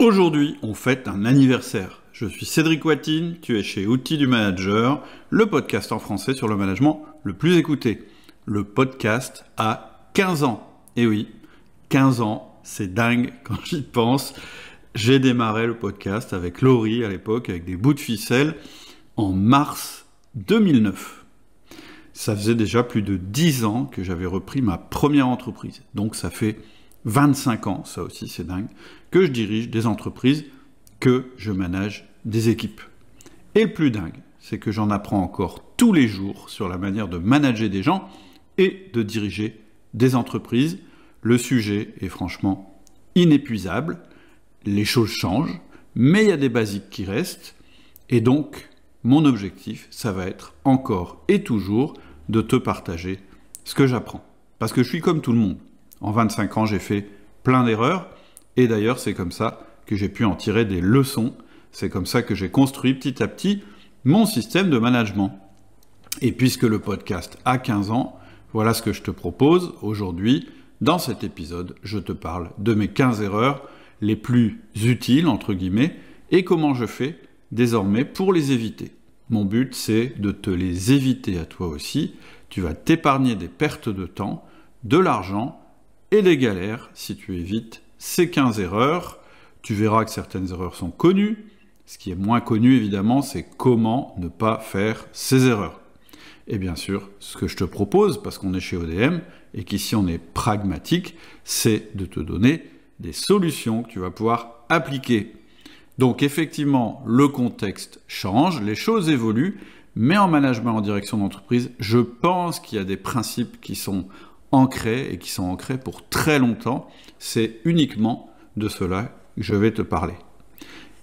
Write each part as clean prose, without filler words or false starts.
Aujourd'hui, on fête un anniversaire. Je suis Cédric Watine, tu es chez Outils du Manager, le podcast en français sur le management le plus écouté. Le podcast a 15 ans. Et oui, 15 ans, c'est dingue quand j'y pense. J'ai démarré le podcast avec Laurie à l'époque, avec des bouts de ficelle, en mars 2009. Ça faisait déjà plus de 10 ans que j'avais repris ma première entreprise. Donc ça fait 25 ans, ça aussi c'est dingue, que je dirige des entreprises, que je manage des équipes. Et le plus dingue, c'est que j'en apprends encore tous les jours sur la manière de manager des gens et de diriger des entreprises. Le sujet est franchement inépuisable, les choses changent, mais il y a des basiques qui restent, et donc mon objectif, ça va être encore et toujours de te partager ce que j'apprends. Parce que je suis comme tout le monde. En 25 ans, j'ai fait plein d'erreurs, et d'ailleurs, c'est comme ça que j'ai pu en tirer des leçons. C'est comme ça que j'ai construit petit à petit mon système de management. Et puisque le podcast a 15 ans, voilà ce que je te propose aujourd'hui. Dans cet épisode, je te parle de mes 15 erreurs les plus utiles, entre guillemets, et comment je fais désormais pour les éviter. Mon but, c'est de te les éviter à toi aussi. Tu vas t'épargner des pertes de temps, de l'argent et des galères si tu évites ces 15 erreurs. Tu verras que certaines erreurs sont connues. Ce qui est moins connu, évidemment, c'est comment ne pas faire ces erreurs. Et bien sûr, ce que je te propose, parce qu'on est chez ODM, et qu'ici on est pragmatique, c'est de te donner des solutions que tu vas pouvoir appliquer. Donc effectivement, le contexte change, les choses évoluent, mais en management en direction d'entreprise, je pense qu'il y a des principes qui sont ancrés et qui sont ancrés pour très longtemps. C'est uniquement de cela que je vais te parler.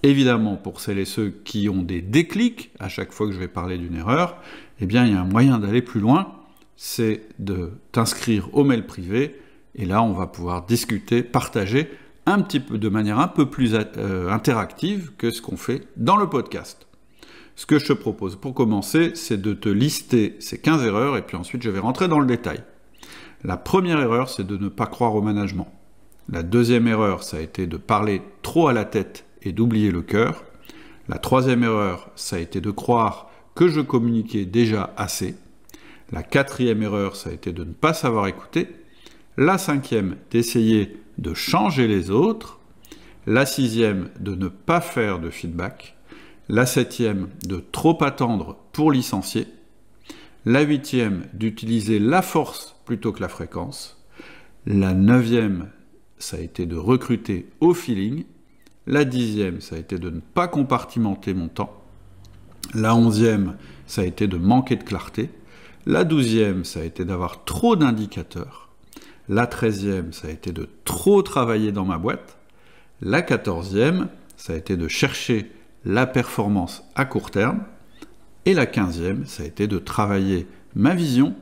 Évidemment, pour celles et ceux qui ont des déclics à chaque fois que je vais parler d'une erreur, eh bien, il y a un moyen d'aller plus loin, c'est de t'inscrire au mail privé, et là, on va pouvoir discuter, partager un petit peu de manière un peu plus interactive que ce qu'on fait dans le podcast. Ce que je te propose pour commencer, c'est de te lister ces 15 erreurs, et puis ensuite, je vais rentrer dans le détail. La première erreur, c'est de ne pas croire au management. La deuxième erreur, ça a été de parler trop à la tête et d'oublier le cœur. La troisième erreur, ça a été de croire que je communiquais déjà assez. La quatrième erreur, ça a été de ne pas savoir écouter. La cinquième, d'essayer de changer les autres. La sixième, de ne pas faire de feedback. La septième, de trop attendre pour licencier. La huitième, d'utiliser la force plutôt que la fréquence. La neuvième, ça a été de recruter au feeling. La dixième, ça a été de ne pas compartimenter mon temps. La onzième, ça a été de manquer de clarté. La douzième, ça a été d'avoir trop d'indicateurs. La treizième, ça a été de trop travailler dans ma boîte. La quatorzième, ça a été de chercher la performance à court terme. Et la quinzième, ça a été de travailler ma vision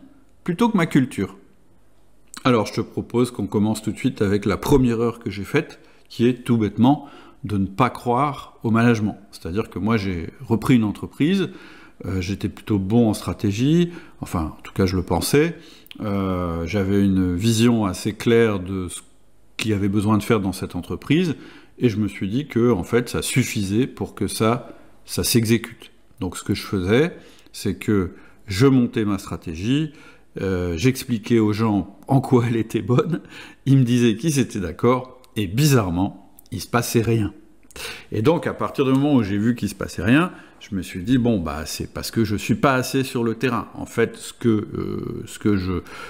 plutôt que ma culture. Alors je te propose qu'on commence tout de suite avec la première erreur que j'ai faite, qui est tout bêtement de ne pas croire au management. C'est-à-dire que moi j'ai repris une entreprise, j'étais plutôt bon en stratégie, enfin en tout cas je le pensais, j'avais une vision assez claire de ce qu'il y avait besoin de faire dans cette entreprise, et je me suis dit que en fait ça suffisait pour que ça s'exécute. Donc ce que je faisais, c'est que je montais ma stratégie, j'expliquais aux gens en quoi elle était bonne, ils me disaient qu'ils étaient d'accord, et bizarrement, il se passait rien. Et donc, à partir du moment où j'ai vu qu'il se passait rien, je me suis dit, bon, bah, c'est parce que je suis pas assez sur le terrain. En fait, ce que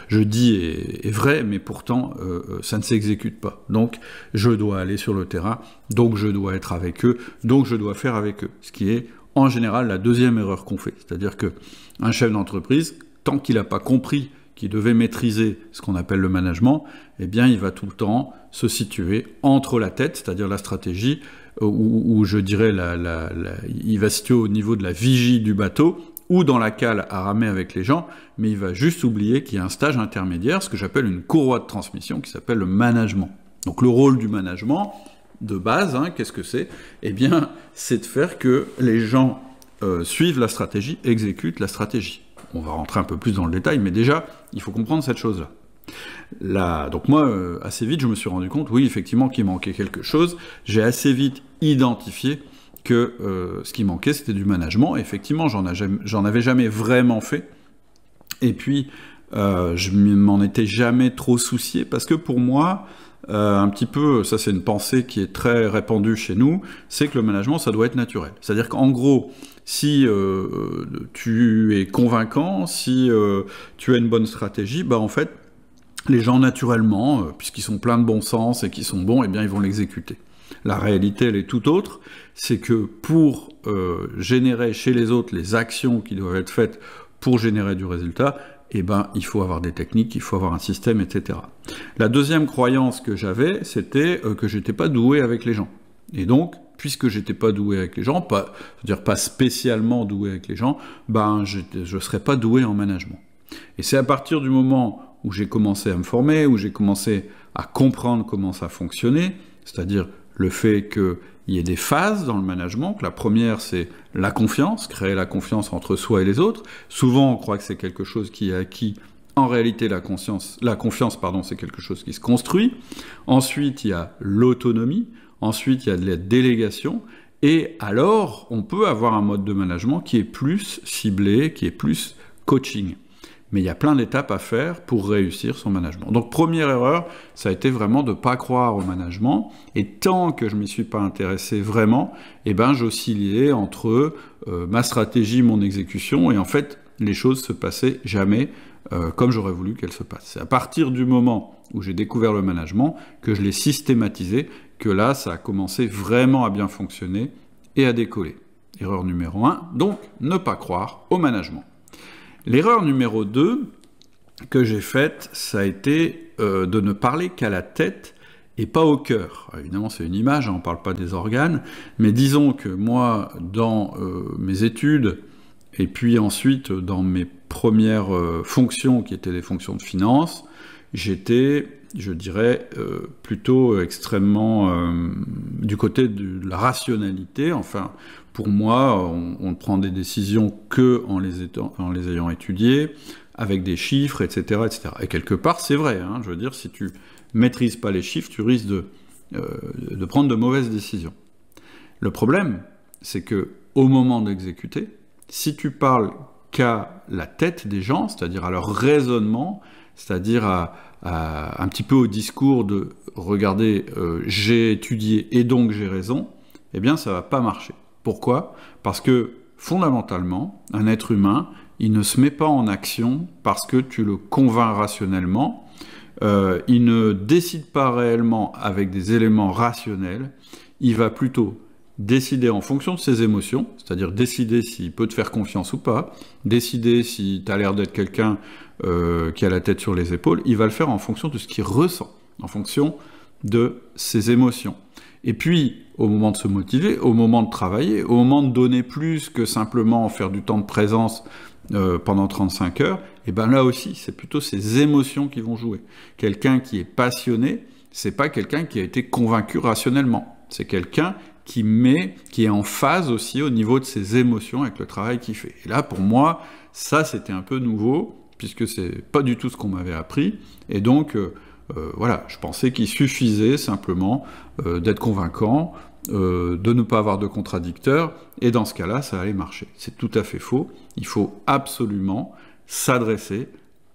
je dis est vrai, mais pourtant, ça ne s'exécute pas. Donc, je dois aller sur le terrain, donc je dois être avec eux, donc je dois faire avec eux. Ce qui est, en général, la deuxième erreur qu'on fait. C'est-à-dire qu'un chef d'entreprise, tant qu'il n'a pas compris qu'il devait maîtriser ce qu'on appelle le management, eh bien, il va tout le temps se situer entre la tête, c'est-à-dire la stratégie, ou je dirais, il va se situer au niveau de la vigie du bateau, ou dans la cale à ramer avec les gens, mais il va juste oublier qu'il y a un stage intermédiaire, ce que j'appelle une courroie de transmission, qui s'appelle le management. Donc le rôle du management, de base, qu'est-ce que c'est ? Eh bien, c'est de faire que les gens suivent la stratégie, exécutent la stratégie. On va rentrer un peu plus dans le détail, mais déjà, il faut comprendre cette chose-là. Donc moi, assez vite, je me suis rendu compte, oui, effectivement, qu'il manquait quelque chose. J'ai assez vite identifié que ce qui manquait, c'était du management. Effectivement, j'en avais jamais vraiment fait. Et puis, je m'en étais jamais trop soucié, parce que pour moi, un petit peu, ça c'est une pensée qui est très répandue chez nous, c'est que le management, ça doit être naturel. C'est-à-dire qu'en gros, si tu es convaincant, si tu as une bonne stratégie, bah en fait, les gens naturellement, puisqu'ils sont pleins de bon sens et qu'ils sont bons, eh bien ils vont l'exécuter. La réalité, elle est tout autre, c'est que pour générer chez les autres les actions qui doivent être faites pour générer du résultat, eh ben, il faut avoir des techniques, il faut avoir un système, etc. La deuxième croyance que j'avais, c'était que j'étais pas doué avec les gens. Et donc, puisque j'étais pas doué avec les gens, c'est-à-dire pas spécialement doué avec les gens, ben, je serais pas doué en management. Et c'est à partir du moment où j'ai commencé à me former, où j'ai commencé à comprendre comment ça fonctionnait, c'est-à-dire le fait qu'il y ait des phases dans le management, que la première c'est la confiance, créer la confiance entre soi et les autres. Souvent on croit que c'est quelque chose qui est acquis, en réalité la confiance, c'est quelque chose qui se construit. Ensuite il y a l'autonomie, ensuite il y a de la délégation, et alors on peut avoir un mode de management qui est plus ciblé, qui est plus coaching. Mais il y a plein d'étapes à faire pour réussir son management. Donc première erreur, ça a été vraiment de ne pas croire au management, et tant que je ne m'y suis pas intéressé vraiment, eh ben, j'oscillais entre ma stratégie, mon exécution, et en fait les choses se passaient jamais comme j'aurais voulu qu'elles se passent. C'est à partir du moment où j'ai découvert le management, que je l'ai systématisé, que là ça a commencé vraiment à bien fonctionner et à décoller. Erreur numéro 1, donc ne pas croire au management. L'erreur numéro 2 que j'ai faite, ça a été de ne parler qu'à la tête et pas au cœur. Évidemment, c'est une image, on ne parle pas des organes, mais disons que moi, dans mes études, et puis ensuite dans mes premières fonctions, qui étaient des fonctions de finance, j'étais, je dirais, plutôt extrêmement du côté de la rationalité. Enfin, pour moi, on ne prend des décisions que en les ayant étudiées, avec des chiffres, etc., etc. Et quelque part, c'est vrai. Hein, je veux dire, si tu maîtrises pas les chiffres, tu risques de prendre de mauvaises décisions. Le problème, c'est que au moment d'exécuter, si tu parles qu'à la tête des gens, c'est-à-dire à leur raisonnement, c'est-à-dire un petit peu au discours de « regardez, j'ai étudié et donc j'ai raison », eh bien ça va pas marcher. Pourquoi ? Parce que fondamentalement, un être humain, il ne se met pas en action parce que tu le convaincs rationnellement, il ne décide pas réellement avec des éléments rationnels, il va plutôt décider en fonction de ses émotions, c'est-à-dire décider s'il peut te faire confiance ou pas, décider si tu as l'air d'être quelqu'un qui a la tête sur les épaules, il va le faire en fonction de ce qu'il ressent, en fonction de ses émotions. Et puis, au moment de se motiver, au moment de travailler, au moment de donner plus que simplement faire du temps de présence pendant 35 heures, et bien là aussi, c'est plutôt ses émotions qui vont jouer. Quelqu'un qui est passionné, c'est pas quelqu'un qui a été convaincu rationnellement. C'est quelqu'un qui est en phase aussi au niveau de ses émotions avec le travail qu'il fait. Et là, pour moi, ça, c'était un peu nouveau, puisque c'est pas du tout ce qu'on m'avait appris. Et donc, voilà, je pensais qu'il suffisait simplement d'être convaincant, de ne pas avoir de contradicteurs, et dans ce cas-là, ça allait marcher. C'est tout à fait faux. Il faut absolument s'adresser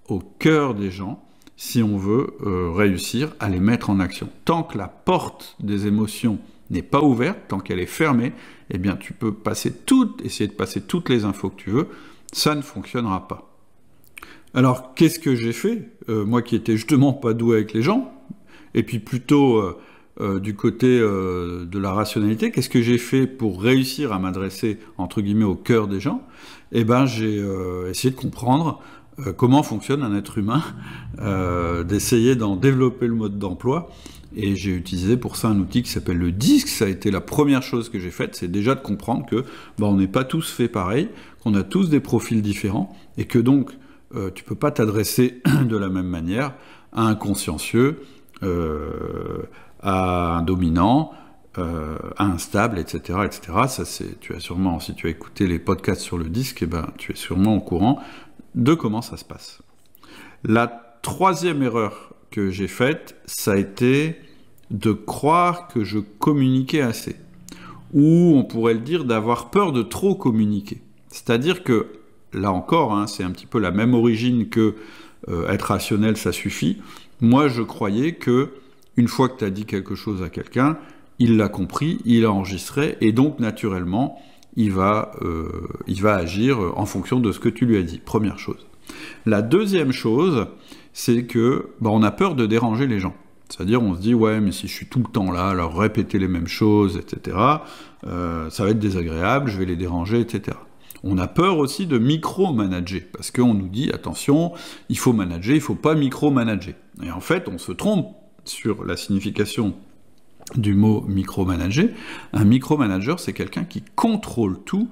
au cœur des gens si on veut réussir à les mettre en action. Tant que la porte des émotions n'est pas ouverte, tant qu'elle est fermée, eh bien tu peux essayer de passer toutes les infos que tu veux, ça ne fonctionnera pas. Alors qu'est-ce que j'ai fait, moi qui étais justement pas doué avec les gens, et puis plutôt du côté de la rationalité, qu'est-ce que j'ai fait pour réussir à m'adresser entre guillemets au cœur des gens? Eh ben j'ai essayé de comprendre comment fonctionne un être humain, d'essayer d'en développer le mode d'emploi. Et j'ai utilisé pour ça un outil qui s'appelle le DISC. Ça a été la première chose que j'ai faite, c'est déjà de comprendre que on n'est pas tous faits pareil, qu'on a tous des profils différents, et que donc tu peux pas t'adresser de la même manière à un consciencieux, à un dominant, à un stable, etc., etc. Ça, tu as sûrement, si tu as écouté les podcasts sur le DISC, tu es sûrement au courant de comment ça se passe. La troisième erreur que j'ai faite, ça a été de croire que je communiquais assez. Ou on pourrait le dire d'avoir peur de trop communiquer. C'est-à-dire que, là encore, hein, c'est un petit peu la même origine que être rationnel, ça suffit. Moi, je croyais que une fois que tu as dit quelque chose à quelqu'un, il l'a compris, il a enregistré, et donc naturellement, il va agir en fonction de ce que tu lui as dit. Première chose. La deuxième chose, c'est que on a peur de déranger les gens. C'est-à-dire, on se dit, ouais, mais si je suis tout le temps là, à leur répéter les mêmes choses, etc., ça va être désagréable, je vais les déranger, etc. On a peur aussi de micro-manager, parce qu'on nous dit, attention, il faut manager, il ne faut pas micro-manager. Et en fait, on se trompe sur la signification du mot micromanager. Un micromanager, c'est quelqu'un qui contrôle tout,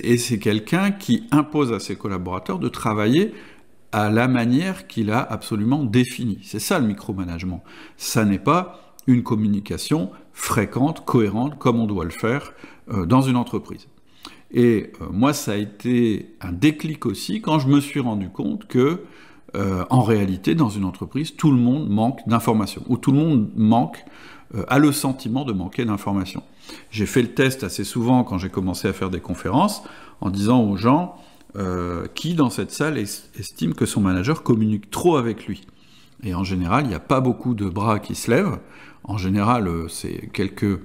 et c'est quelqu'un qui impose à ses collaborateurs de travailler à la manière qu'il a absolument définie. C'est ça le micromanagement. Ça n'est pas une communication fréquente, cohérente, comme on doit le faire dans une entreprise. Et moi, ça a été un déclic aussi quand je me suis rendu compte que, en réalité, dans une entreprise, tout le monde manque d'informations, ou tout le monde a le sentiment de manquer d'informations. J'ai fait le test assez souvent quand j'ai commencé à faire des conférences, en disant aux gens qui, dans cette salle, estime que son manager communique trop avec lui. Et en général, il n'y a pas beaucoup de bras qui se lèvent. En général, c'est quelques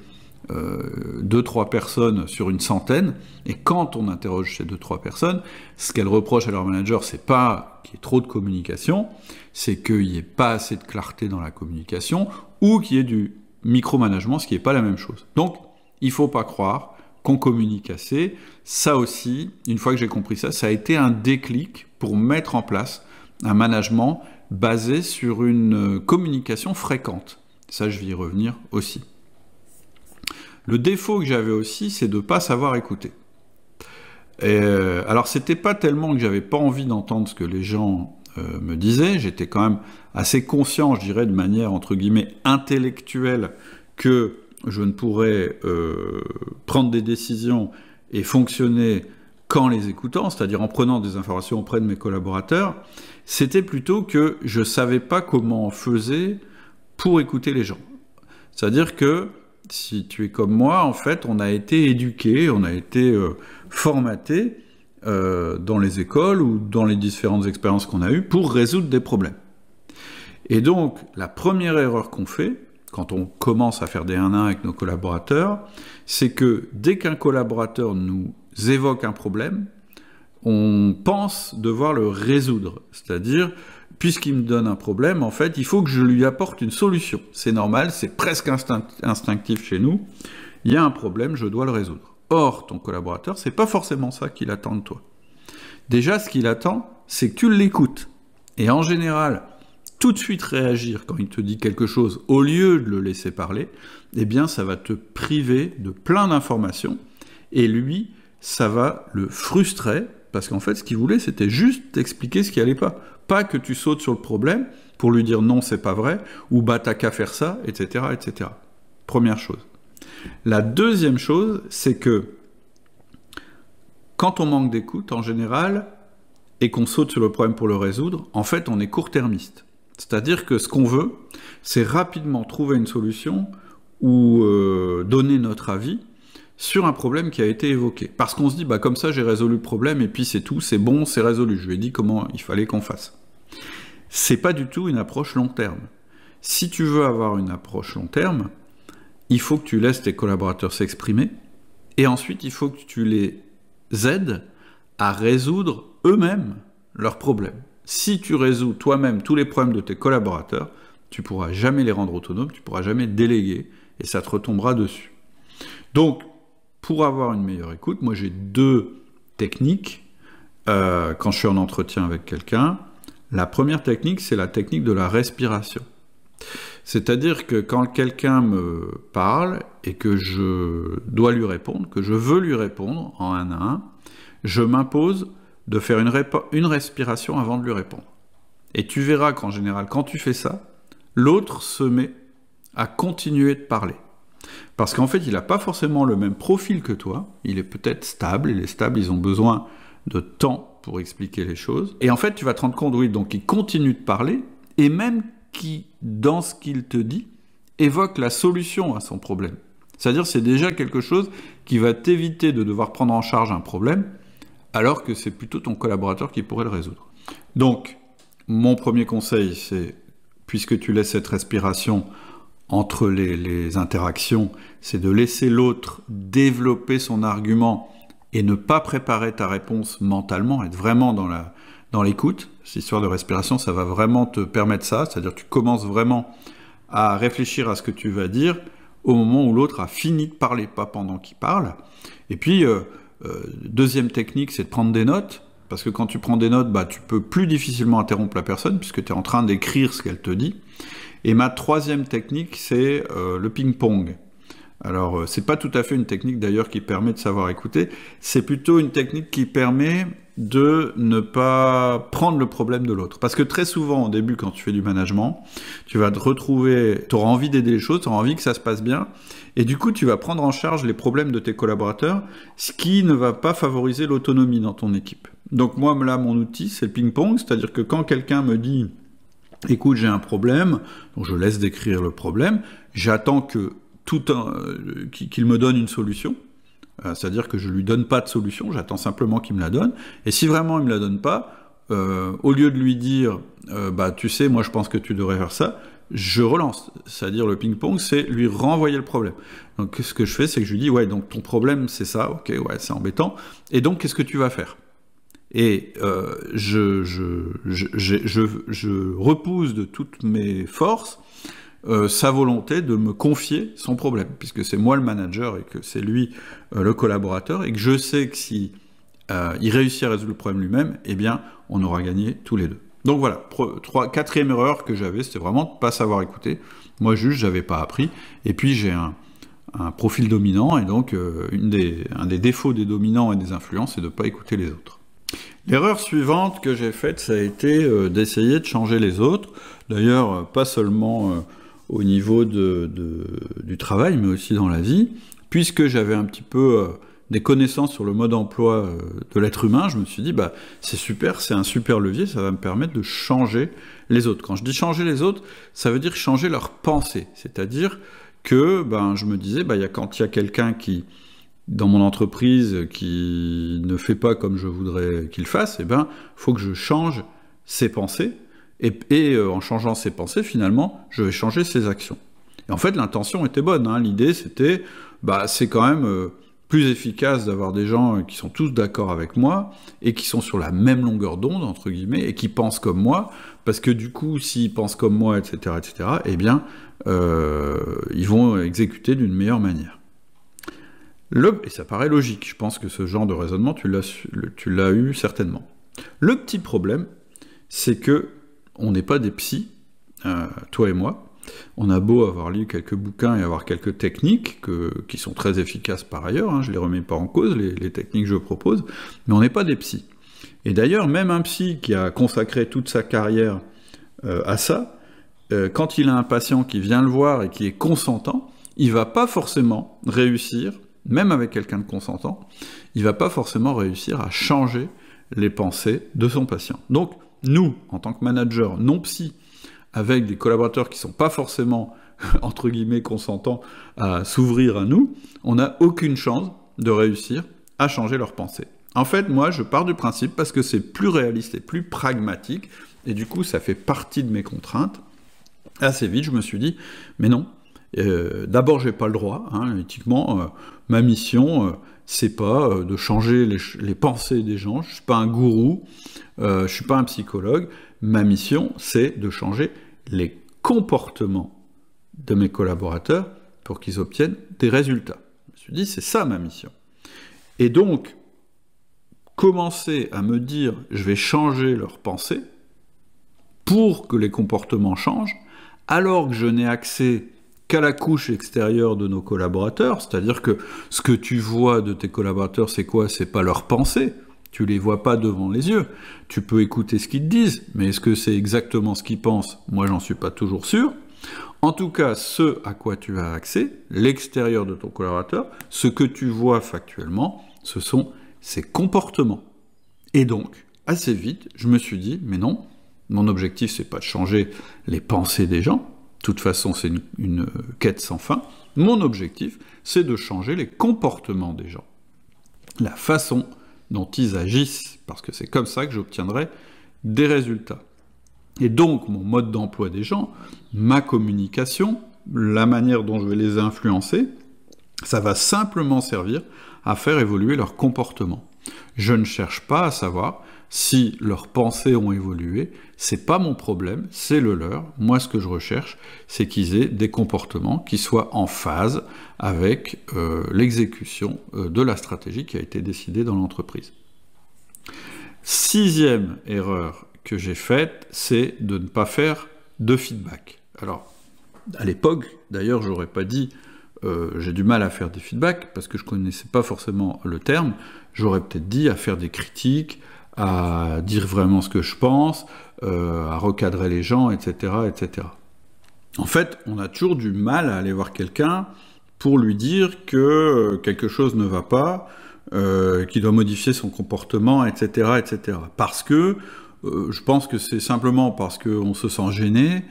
2-3 personnes sur une centaine, et quand on interroge ces 2-3 personnes, ce qu'elles reprochent à leur manager, c'est pas qu'il y ait trop de communication, c'est qu'il n'y ait pas assez de clarté dans la communication, ou qu'il y ait du micromanagement, ce qui n'est pas la même chose. Donc, il ne faut pas croire qu'on communique assez. Ça aussi, une fois que j'ai compris ça, ça a été un déclic pour mettre en place un management basé sur une communication fréquente. Ça, je vais y revenir aussi. Le défaut que j'avais aussi, c'est de ne pas savoir écouter. Alors, c'était pas tellement que j'avais pas envie d'entendre ce que les gens me disaient, j'étais quand même assez conscient, je dirais, de manière, entre guillemets, intellectuelle, que je ne pourrais prendre des décisions et fonctionner qu'en les écoutant, c'est-à-dire en prenant des informations auprès de mes collaborateurs. C'était plutôt que je ne savais pas comment on faisait pour écouter les gens. C'est-à-dire que, si tu es comme moi, en fait, on a été éduqué, on a été formaté dans les écoles ou dans les différentes expériences qu'on a eues pour résoudre des problèmes. Et donc, la première erreur qu'on fait, quand on commence à faire des 1-1 avec nos collaborateurs, c'est que dès qu'un collaborateur nous évoque un problème, on pense devoir le résoudre. C'est-à-dire, puisqu'il me donne un problème, en fait, il faut que je lui apporte une solution. C'est normal, c'est presque instinctif chez nous. Il y a un problème, je dois le résoudre. Or, ton collaborateur, c'est pas forcément ça qu'il attend de toi. Déjà, ce qu'il attend, c'est que tu l'écoutes. Et en général, tout de suite réagir quand il te dit quelque chose, au lieu de le laisser parler, eh bien, ça va te priver de plein d'informations. Et lui, ça va le frustrer, parce qu'en fait, ce qu'il voulait, c'était juste t'expliquer ce qui allait pas. Pas que tu sautes sur le problème pour lui dire non, c'est pas vrai, ou bah t'as qu'à faire ça, etc., etc. Première chose. La deuxième chose, c'est que quand on manque d'écoute, en général, et qu'on saute sur le problème pour le résoudre, en fait, on est court-termiste. C'est-à-dire que ce qu'on veut, c'est rapidement trouver une solution ou donner notre avis sur un problème qui a été évoqué. Parce qu'on se dit, bah comme ça, j'ai résolu le problème, et puis c'est tout, c'est bon, c'est résolu. Je lui ai dit comment il fallait qu'on fasse. C'est pas du tout une approche long terme. Si tu veux avoir une approche long terme, il faut que tu laisses tes collaborateurs s'exprimer, et ensuite, il faut que tu les aides à résoudre eux-mêmes leurs problèmes. Si tu résous toi-même tous les problèmes de tes collaborateurs, tu ne pourras jamais les rendre autonomes, tu ne pourras jamais déléguer, et ça te retombera dessus. Donc, pour avoir une meilleure écoute, moi j'ai 2 techniques quand je suis en entretien avec quelqu'un. La première technique, c'est la technique de la respiration. C'est-à-dire que quand quelqu'un me parle et que je dois lui répondre, que je veux lui répondre en 1-1, je m'impose de faire une respiration avant de lui répondre. Et tu verras qu'en général, quand tu fais ça, l'autre se met à continuer de parler. Parce qu'en fait, il n'a pas forcément le même profil que toi, il est peut-être stable, et les stables, ils ont besoin de temps pour expliquer les choses. Et en fait, tu vas te rendre compte, oui, donc il continue de parler, et même qui, dans ce qu'il te dit, évoque la solution à son problème. C'est-à-dire c'est déjà quelque chose qui va t'éviter de devoir prendre en charge un problème, alors que c'est plutôt ton collaborateur qui pourrait le résoudre. Donc, mon premier conseil, c'est, puisque tu laisses cette respiration entre les interactions, c'est de laisser l'autre développer son argument et ne pas préparer ta réponse mentalement, être vraiment dans l'écoute. Cette histoire de respiration, ça va vraiment te permettre ça, c'est-à-dire que tu commences vraiment à réfléchir à ce que tu vas dire au moment où l'autre a fini de parler, pas pendant qu'il parle. Et puis, deuxième technique, c'est de prendre des notes, parce que quand tu prends des notes, tu peux plus difficilement interrompre la personne, puisque tu es en train d'écrire ce qu'elle te dit. Et ma troisième technique, c'est le ping-pong. Alors, c'est pas tout à fait une technique d'ailleurs qui permet de savoir écouter, c'est plutôt une technique qui permet de ne pas prendre le problème de l'autre. Parce que très souvent, au début, quand tu fais du management, tu vas te retrouver, tu auras envie d'aider les choses, tu auras envie que ça se passe bien, et du coup, tu vas prendre en charge les problèmes de tes collaborateurs, ce qui ne va pas favoriser l'autonomie dans ton équipe. Donc moi, là, mon outil, c'est le ping-pong, c'est-à-dire que quand quelqu'un me dit « Écoute, j'ai un problème », donc je laisse décrire le problème, j'attends que qu'il me donne une solution, c'est-à-dire que je lui donne pas de solution, j'attends simplement qu'il me la donne, et si vraiment il me la donne pas, au lieu de lui dire tu sais, moi je pense que tu devrais faire ça, je relance, c'est-à-dire le ping-pong, c'est lui renvoyer le problème. Donc ce que je fais, c'est que je lui dis ouais, donc ton problème c'est ça, ok, ouais, c'est embêtant, et donc qu'est-ce que tu vas faire? Et je repousse de toutes mes forces sa volonté de me confier son problème, puisque c'est moi le manager et que c'est lui le collaborateur, et que je sais que si il réussit à résoudre le problème lui-même, eh bien, on aura gagné tous les deux. Donc voilà, quatrième erreur que j'avais, c'était vraiment de ne pas savoir écouter. Moi, juste, j'avais pas appris. Et puis, j'ai un profil dominant, et donc, un des défauts des dominants et des influents, c'est de ne pas écouter les autres. L'erreur suivante que j'ai faite, ça a été d'essayer de changer les autres. D'ailleurs, pas seulement au niveau du travail, mais aussi dans la vie, puisque j'avais un petit peu des connaissances sur le mode emploi de l'être humain, je me suis dit, c'est super, c'est un super levier, ça va me permettre de changer les autres. Quand je dis changer les autres, ça veut dire changer leur pensée, c'est-à-dire que je me disais, quand il y a quelqu'un qui, dans mon entreprise, qui ne fait pas comme je voudrais qu'il fasse, faut que je change ses pensées, et en changeant ses pensées, finalement, je vais changer ses actions. Et en fait, l'intention était bonne, hein. L'idée, c'était, c'est quand même plus efficace d'avoir des gens qui sont tous d'accord avec moi, et qui sont sur la même longueur d'onde, entre guillemets, et qui pensent comme moi, parce que du coup, s'ils pensent comme moi, etc., ils vont exécuter d'une meilleure manière. Et ça paraît logique, je pense que ce genre de raisonnement, tu l'as eu certainement. Le petit problème, c'est que on n'est pas des psys, toi et moi. On a beau avoir lu quelques bouquins et avoir quelques techniques qui sont très efficaces par ailleurs, hein, je ne les remets pas en cause, les techniques que je propose, mais on n'est pas des psys. Et d'ailleurs, même un psy qui a consacré toute sa carrière à ça, quand il a un patient qui vient le voir et qui est consentant, il ne va pas forcément réussir, même avec quelqu'un de consentant, il ne va pas forcément réussir à changer les pensées de son patient. Donc, nous, en tant que manager non psy, avec des collaborateurs qui ne sont pas forcément, entre guillemets, consentants à s'ouvrir à nous, on n'a aucune chance de réussir à changer leurs pensées. En fait, moi, je pars du principe, parce que c'est plus réaliste et plus pragmatique, et du coup, ça fait partie de mes contraintes. Assez vite, je me suis dit, mais non, d'abord, j'ai pas le droit, hein, éthiquement, ma mission, c'est pas de changer les pensées des gens, je suis pas un gourou, je suis pas un psychologue, ma mission, c'est de changer les comportements de mes collaborateurs pour qu'ils obtiennent des résultats. Je me suis dit, c'est ça ma mission. Et donc, commencer à me dire, je vais changer leurs pensées pour que les comportements changent, alors que je n'ai accès qu'à la couche extérieure de nos collaborateurs, c'est-à-dire que ce que tu vois de tes collaborateurs, c'est quoi? C'est pas leurs pensées. Tu les vois pas devant les yeux. Tu peux écouter ce qu'ils te disent, mais est-ce que c'est exactement ce qu'ils pensent? Moi, j'en suis pas toujours sûr. En tout cas, ce à quoi tu as accès, l'extérieur de ton collaborateur, ce que tu vois factuellement, ce sont ses comportements. Et donc, assez vite, je me suis dit, mais non, Mon objectif, c'est pas de changer les pensées des gens. De toute façon, c'est une quête sans fin. Mon objectif, c'est de changer les comportements des gens. La façon dont ils agissent, parce que c'est comme ça que j'obtiendrai des résultats. Et donc, mon mode d'emploi des gens, ma communication, la manière dont je vais les influencer, ça va simplement servir à faire évoluer leur comportement. Je ne cherche pas à savoir si leurs pensées ont évolué, c'est pas mon problème, c'est le leur. Moi, ce que je recherche, c'est qu'ils aient des comportements qui soient en phase avec l'exécution de la stratégie qui a été décidée dans l'entreprise. 6e erreur que j'ai faite, c'est de ne pas faire de feedback. Alors, à l'époque, d'ailleurs, j'aurais pas dit j'ai du mal à faire des feedbacks, parce que je connaissais pas forcément le terme, j'aurais peut-être dit à faire des critiques, à dire vraiment ce que je pense, à recadrer les gens, etc., etc. En fait, on a toujours du mal à aller voir quelqu'un pour lui dire que quelque chose ne va pas, qu'il doit modifier son comportement, etc., etc. Parce que je pense que c'est simplement parce qu'on se sent gêné,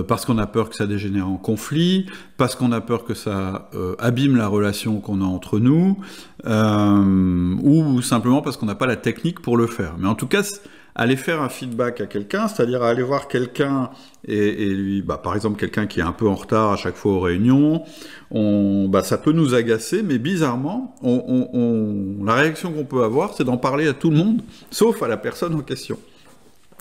parce qu'on a peur que ça dégénère en conflit, parce qu'on a peur que ça abîme la relation qu'on a entre nous, ou simplement parce qu'on n'a pas la technique pour le faire. Mais en tout cas, aller faire un feedback à quelqu'un, c'est-à-dire aller voir quelqu'un et lui, par exemple quelqu'un qui est un peu en retard à chaque fois aux réunions, ça peut nous agacer, mais bizarrement, la réaction qu'on peut avoir, c'est d'en parler à tout le monde, sauf à la personne en question.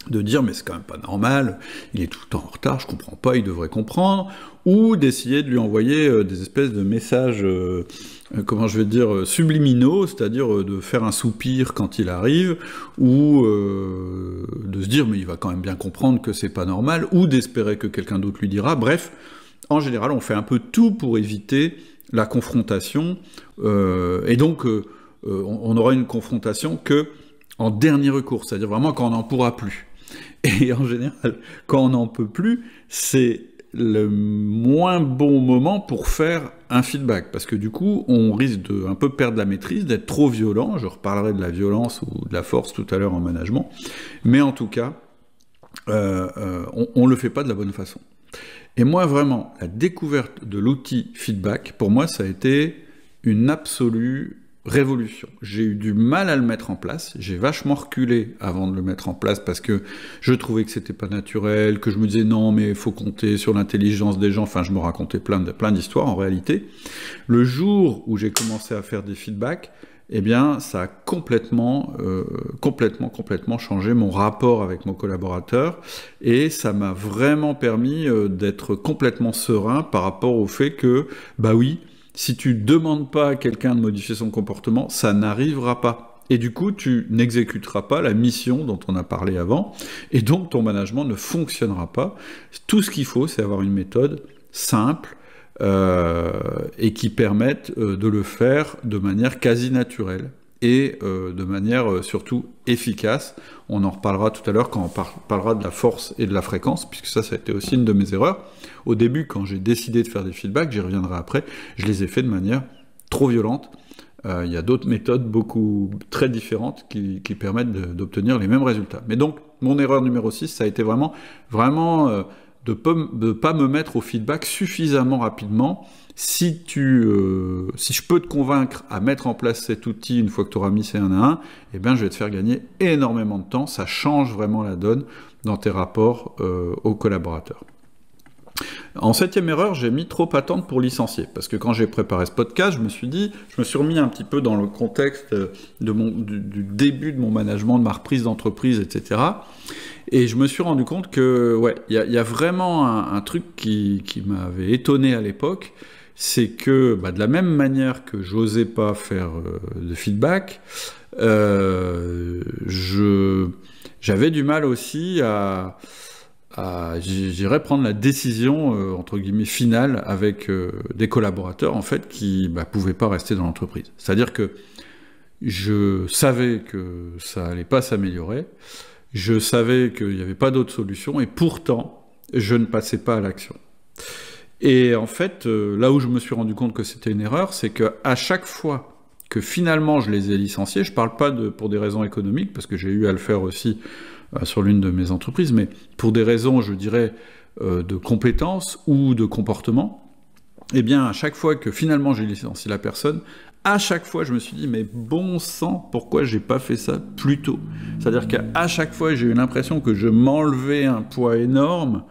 De dire mais c'est quand même pas normal, il est tout le temps en retard, je comprends pas, il devrait comprendre, ou d'essayer de lui envoyer des espèces de messages, subliminaux, c'est-à-dire de faire un soupir quand il arrive, ou de se dire mais il va quand même bien comprendre que c'est pas normal, ou d'espérer que quelqu'un d'autre lui dira. Bref, en général, on fait un peu tout pour éviter la confrontation, et donc on aura une confrontation que en dernier recours, c'est-à-dire vraiment quand on n'en pourra plus. Et en général, quand on n'en peut plus, c'est le moins bon moment pour faire un feedback, parce que du coup, on risque de un peu perdre la maîtrise, d'être trop violent. Je reparlerai de la violence ou de la force tout à l'heure en management, mais en tout cas, on le fait pas de la bonne façon. Et moi, vraiment, la découverte de l'outil feedback, pour moi, ça a été une absolue révolution. J'ai eu du mal à le mettre en place, j'ai vachement reculé avant de le mettre en place parce que je trouvais que c'était pas naturel, que je me disais non mais il faut compter sur l'intelligence des gens, enfin je me racontais plein d'histoires en réalité. Le jour où j'ai commencé à faire des feedbacks, eh bien ça a complètement changé mon rapport avec mon collaborateur et ça m'a vraiment permis d'être complètement serein par rapport au fait que, bah oui, si tu demandes pas à quelqu'un de modifier son comportement, ça n'arrivera pas. Et du coup, tu n'exécuteras pas la mission dont on a parlé avant, et donc ton management ne fonctionnera pas. Tout ce qu'il faut, c'est avoir une méthode simple et qui permette de le faire de manière quasi naturelle et de manière surtout efficace. On en reparlera tout à l'heure quand on parlera de la force et de la fréquence, puisque ça a été aussi une de mes erreurs. Au début, quand j'ai décidé de faire des feedbacks, j'y reviendrai après, je les ai fait de manière trop violente. Il y a d'autres méthodes très différentes qui permettent d'obtenir les mêmes résultats. Mais donc, mon erreur numéro 6, ça a été vraiment de pas me mettre au feedback suffisamment rapidement. Si je peux te convaincre à mettre en place cet outil une fois que tu auras mis ces 1 à 1, eh bien je vais te faire gagner énormément de temps. Ça change vraiment la donne dans tes rapports aux collaborateurs. En 7e erreur, j'ai mis trop attendre pour licencier, parce que quand j'ai préparé ce podcast, je me suis remis un petit peu dans le contexte du début de mon management, de ma reprise d'entreprise, etc. Et je me suis rendu compte que, il y a vraiment un truc qui m'avait étonné à l'époque, c'est que, de la même manière que j'osais pas faire de feedback, j'avais du mal aussi à j'irais prendre la décision entre guillemets finale avec des collaborateurs en fait qui pouvaient pas rester dans l'entreprise. C'est-à-dire que je savais que ça allait pas s'améliorer, je savais qu'il n'y avait pas d'autre solution et pourtant je ne passais pas à l'action. Et en fait, là où je me suis rendu compte que c'était une erreur, c'est que à chaque fois que finalement je les ai licenciés, je parle pas pour des raisons économiques parce que j'ai eu à le faire aussi sur l'une de mes entreprises, mais pour des raisons, je dirais, de compétences ou de comportement, eh bien, à chaque fois que finalement j'ai licencié la personne, à chaque fois je me suis dit, mais bon sang, pourquoi j'ai pas fait ça plus tôt? C'est-à-dire qu'à chaque fois j'ai eu l'impression que je m'enlevais un poids énorme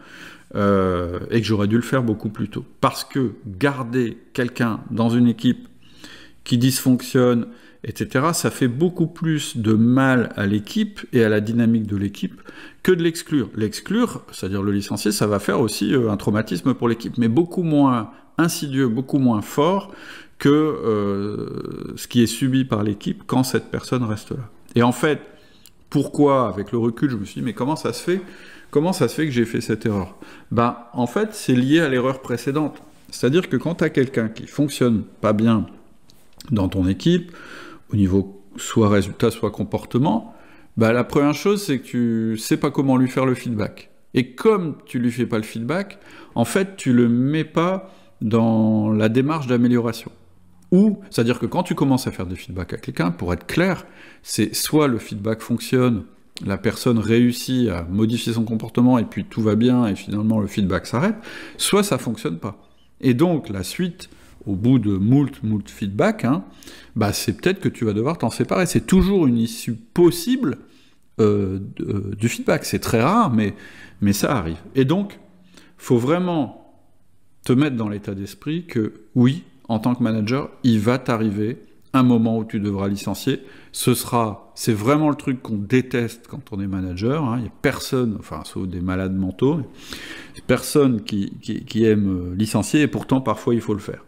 et que j'aurais dû le faire beaucoup plus tôt. Parce que garder quelqu'un dans une équipe qui dysfonctionne, etc., ça fait beaucoup plus de mal à l'équipe et à la dynamique de l'équipe que de l'exclure. L'exclure, c'est-à-dire le licencier, ça va faire aussi un traumatisme pour l'équipe, mais beaucoup moins insidieux, beaucoup moins fort que ce qui est subi par l'équipe quand cette personne reste là. Et en fait, pourquoi, avec le recul, je me suis dit, mais comment ça se fait que j'ai fait cette erreur? En fait, c'est lié à l'erreur précédente. C'est-à-dire que quand tu as quelqu'un qui fonctionne pas bien dans ton équipe, au niveau soit résultat, soit comportement, la première chose, c'est que tu sais pas comment lui faire le feedback. Et comme tu lui fais pas le feedback, en fait, tu le mets pas dans la démarche d'amélioration. Ou, c'est-à-dire que quand tu commences à faire des feedbacks à quelqu'un, pour être clair, c'est soit le feedback fonctionne, la personne réussit à modifier son comportement et puis tout va bien et finalement le feedback s'arrête, soit ça fonctionne pas. Et donc, la suite, au bout de moult feedback, c'est peut-être que tu vas devoir t'en séparer. C'est toujours une issue possible du feedback. C'est très rare, mais ça arrive. Et donc, faut vraiment te mettre dans l'état d'esprit que, oui, en tant que manager, il va t'arriver un moment où tu devras licencier. C'est vraiment le truc qu'on déteste quand on est manager. Il n'y a personne, sauf des malades mentaux, personne qui aime licencier, et pourtant, parfois, il faut le faire.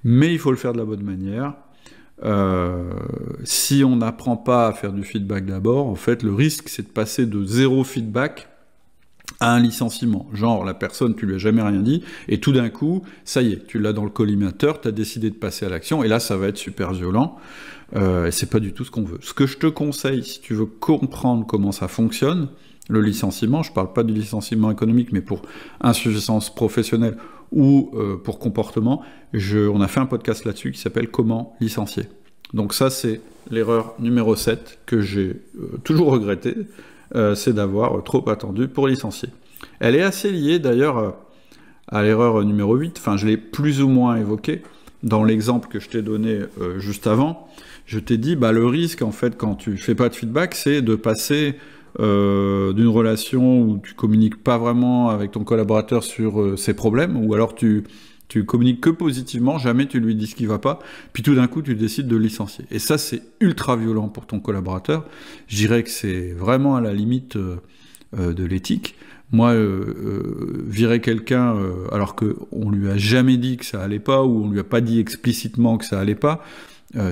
Mais il faut le faire de la bonne manière. Si on n'apprend pas à faire du feedback d'abord, en fait, le risque, c'est de passer de 0 feedback à un licenciement. Genre, la personne, tu lui as jamais rien dit, et tout d'un coup, ça y est, tu l'as dans le collimateur, tu as décidé de passer à l'action, et là, ça va être super violent, et c'est pas du tout ce qu'on veut. Ce que je te conseille, si tu veux comprendre comment ça fonctionne, le licenciement, je parle pas du licenciement économique, mais pour insuffisance professionnelle ou pour comportement, on a fait un podcast là-dessus qui s'appelle « Comment licencier ». Donc ça, c'est l'erreur numéro 7 que j'ai toujours regretté, c'est d'avoir trop attendu pour licencier. Elle est assez liée d'ailleurs à l'erreur numéro 8, je l'ai plus ou moins évoquée dans l'exemple que je t'ai donné juste avant. Je t'ai dit, le risque en fait quand tu fais pas de feedback, c'est de passer d'une relation où tu communiques pas vraiment avec ton collaborateur sur ses problèmes, ou alors tu communiques que positivement, jamais tu lui dis ce qui va pas, puis tout d'un coup tu décides de licencier. Et ça, c'est ultra violent pour ton collaborateur. Je dirais que c'est vraiment à la limite de l'éthique. Moi, virer quelqu'un alors qu'on lui a jamais dit que ça allait pas, ou on lui a pas dit explicitement que ça allait pas,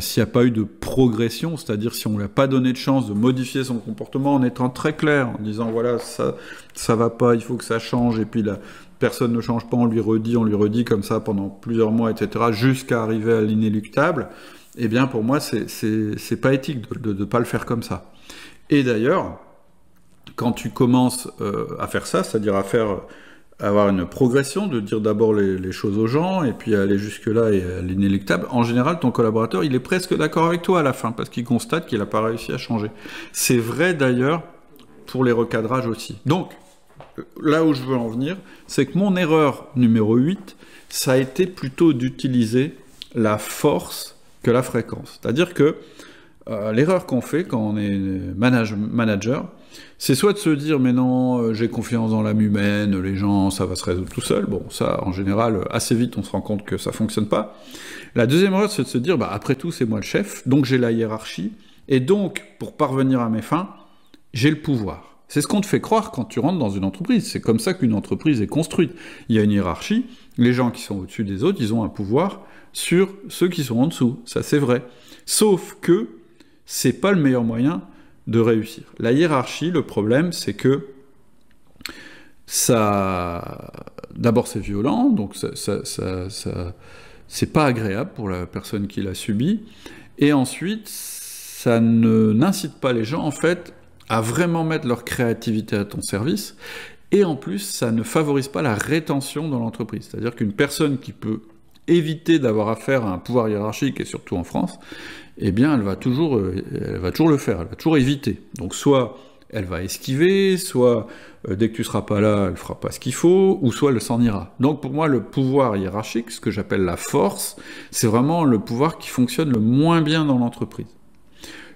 s'il n'y a pas eu de progression, c'est-à-dire si on ne lui a pas donné de chance de modifier son comportement en étant très clair, en disant voilà, ça va pas, il faut que ça change, et puis la personne ne change pas, on lui redit comme ça pendant plusieurs mois, etc., jusqu'à arriver à l'inéluctable, eh bien pour moi c'est pas éthique de ne pas le faire comme ça. Et d'ailleurs, quand tu commences à faire ça, c'est-à-dire avoir une progression, de dire d'abord les choses aux gens, et puis aller jusque-là et à l'inéluctable, en général, ton collaborateur, il est presque d'accord avec toi à la fin, parce qu'il constate qu'il n'a pas réussi à changer. C'est vrai d'ailleurs pour les recadrages aussi. Donc, là où je veux en venir, c'est que mon erreur numéro 8, ça a été plutôt d'utiliser la force que la fréquence. C'est-à-dire que l'erreur qu'on fait quand on est manager, c'est soit de se dire « mais non, j'ai confiance dans l'âme humaine, les gens, ça va se résoudre tout seul ». Bon, ça, en général, assez vite, on se rend compte que ça fonctionne pas. La deuxième erreur, c'est de se dire « après tout, c'est moi le chef, donc j'ai la hiérarchie, et donc, pour parvenir à mes fins, j'ai le pouvoir ». C'est ce qu'on te fait croire quand tu rentres dans une entreprise. C'est comme ça qu'une entreprise est construite. Il y a une hiérarchie, les gens qui sont au-dessus des autres, ils ont un pouvoir sur ceux qui sont en dessous. Ça, c'est vrai. Sauf que c'est pas le meilleur moyen de réussir. La hiérarchie, le problème, c'est que ça... D'abord, c'est violent, donc c'est pas agréable pour la personne qui l'a subi, et ensuite, ça n'incite pas les gens, en fait, à vraiment mettre leur créativité à ton service, et en plus, ça ne favorise pas la rétention dans l'entreprise. C'est-à-dire qu'une personne qui peut éviter d'avoir affaire à un pouvoir hiérarchique, et surtout en France, eh bien, elle va toujours le faire, elle va toujours éviter. Donc, soit elle va esquiver, soit dès que tu seras pas là, elle fera pas ce qu'il faut, ou soit elle s'en ira. Donc pour moi, le pouvoir hiérarchique, ce que j'appelle la force, c'est vraiment le pouvoir qui fonctionne le moins bien dans l'entreprise.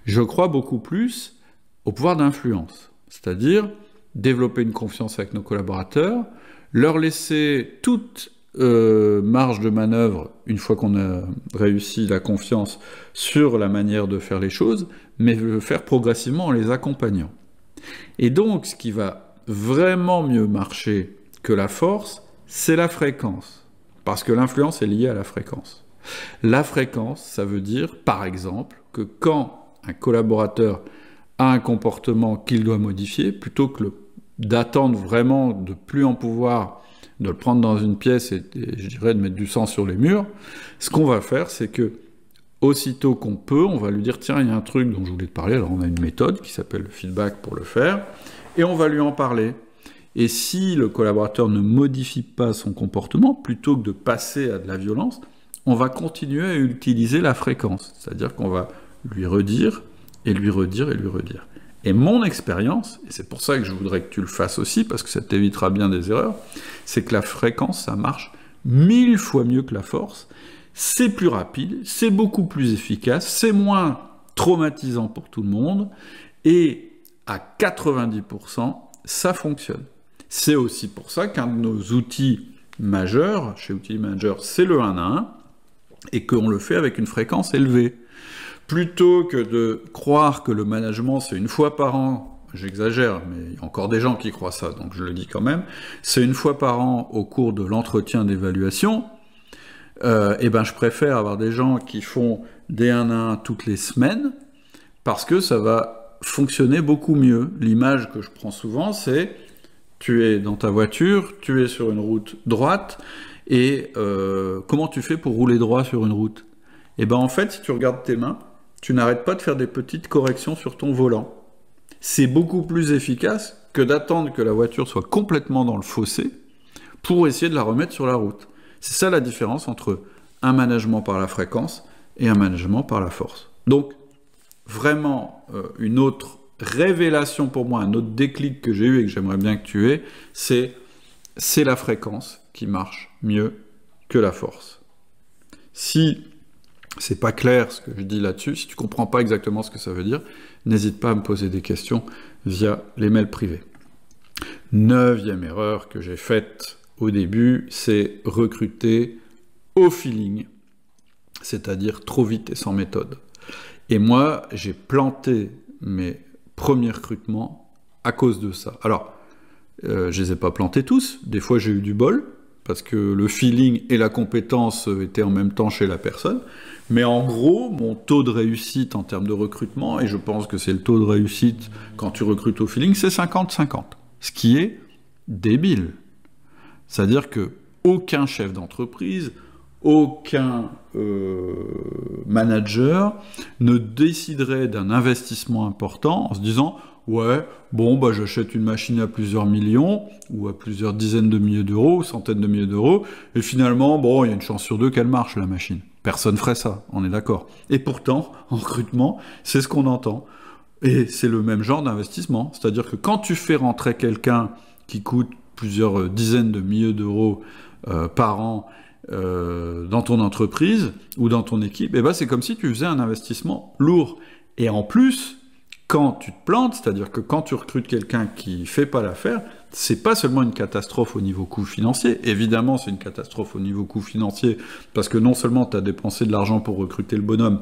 Je crois beaucoup plus au pouvoir d'influence, c'est-à-dire développer une confiance avec nos collaborateurs, leur laisser toute marge de manœuvre, une fois qu'on a réussi la confiance sur la manière de faire les choses, mais le faire progressivement en les accompagnant. Et donc, ce qui va vraiment mieux marcher que la force, c'est la fréquence. Parce que l'influence est liée à la fréquence. La fréquence, ça veut dire, par exemple, que quand un collaborateur a un comportement qu'il doit modifier, plutôt que d'attendre vraiment de plus en pouvoir, de le prendre dans une pièce et je dirais de mettre du sang sur les murs, ce qu'on va faire, c'est que aussitôt qu'on peut, on va lui dire « Tiens, il y a un truc dont je voulais te parler. » Alors on a une méthode qui s'appelle le feedback pour le faire, et on va lui en parler. Et si le collaborateur ne modifie pas son comportement, plutôt que de passer à de la violence, on va continuer à utiliser la fréquence. C'est-à-dire qu'on va lui redire, et lui redire, et lui redire. Et mon expérience, et c'est pour ça que je voudrais que tu le fasses aussi, parce que ça t'évitera bien des erreurs, c'est que la fréquence, ça marche 1000 fois mieux que la force. C'est plus rapide, c'est beaucoup plus efficace, c'est moins traumatisant pour tout le monde, et à 90%, ça fonctionne. C'est aussi pour ça qu'un de nos outils majeurs, chez Outils Manager, c'est le 1 à 1, et qu'on le fait avec une fréquence élevée. Plutôt que de croire que le management, c'est une fois par an, j'exagère, mais il y a encore des gens qui croient ça, donc je le dis quand même, c'est une fois par an au cours de l'entretien d'évaluation, et ben je préfère avoir des gens qui font des 1 à 1 toutes les semaines, parce que ça va fonctionner beaucoup mieux. L'image que je prends souvent, c'est tu es dans ta voiture, tu es sur une route droite, et comment tu fais pour rouler droit sur une route? Et ben en fait, si tu regardes tes mains, tu n'arrêtes pas de faire des petites corrections sur ton volant. C'est beaucoup plus efficace que d'attendre que la voiture soit complètement dans le fossé pour essayer de la remettre sur la route. C'est ça la différence entre un management par la fréquence et un management par la force. Donc, vraiment, une autre révélation pour moi, un autre déclic que j'ai eu et que j'aimerais bien que tu aies, c'est la fréquence qui marche mieux que la force. Si c'est pas clair ce que je dis là-dessus, si tu comprends pas exactement ce que ça veut dire, n'hésite pas à me poser des questions via les mails privés. 9e erreur que j'ai faite au début, c'est recruter au feeling, c'est-à-dire trop vite et sans méthode. Et moi, j'ai planté mes premiers recrutements à cause de ça. Alors, je les ai pas plantés tous, des fois j'ai eu du bol, parce que le feeling et la compétence étaient en même temps chez la personne. Mais en gros, mon taux de réussite en termes de recrutement, et je pense que c'est le taux de réussite quand tu recrutes au feeling, c'est 50-50. Ce qui est débile. C'est-à-dire que aucun chef d'entreprise, aucun manager ne déciderait d'un investissement important en se disant « Ouais, bon, bah, j'achète une machine à plusieurs millions, ou à plusieurs dizaines de milliers d'euros, ou centaines de milliers d'euros, et finalement, bon, il y a une chance sur deux qu'elle marche, la machine. » Personne ferait ça, on est d'accord. Et pourtant, en recrutement, c'est ce qu'on entend. Et c'est le même genre d'investissement. C'est-à-dire que quand tu fais rentrer quelqu'un qui coûte plusieurs dizaines de milliers d'euros par an dans ton entreprise ou dans ton équipe, eh ben c'est comme si tu faisais un investissement lourd. Et en plus, quand tu te plantes, c'est-à-dire que quand tu recrutes quelqu'un qui fait pas l'affaire, c'est pas seulement une catastrophe au niveau coût financier, évidemment c'est une catastrophe au niveau coût financier, parce que non seulement tu as dépensé de l'argent pour recruter le bonhomme,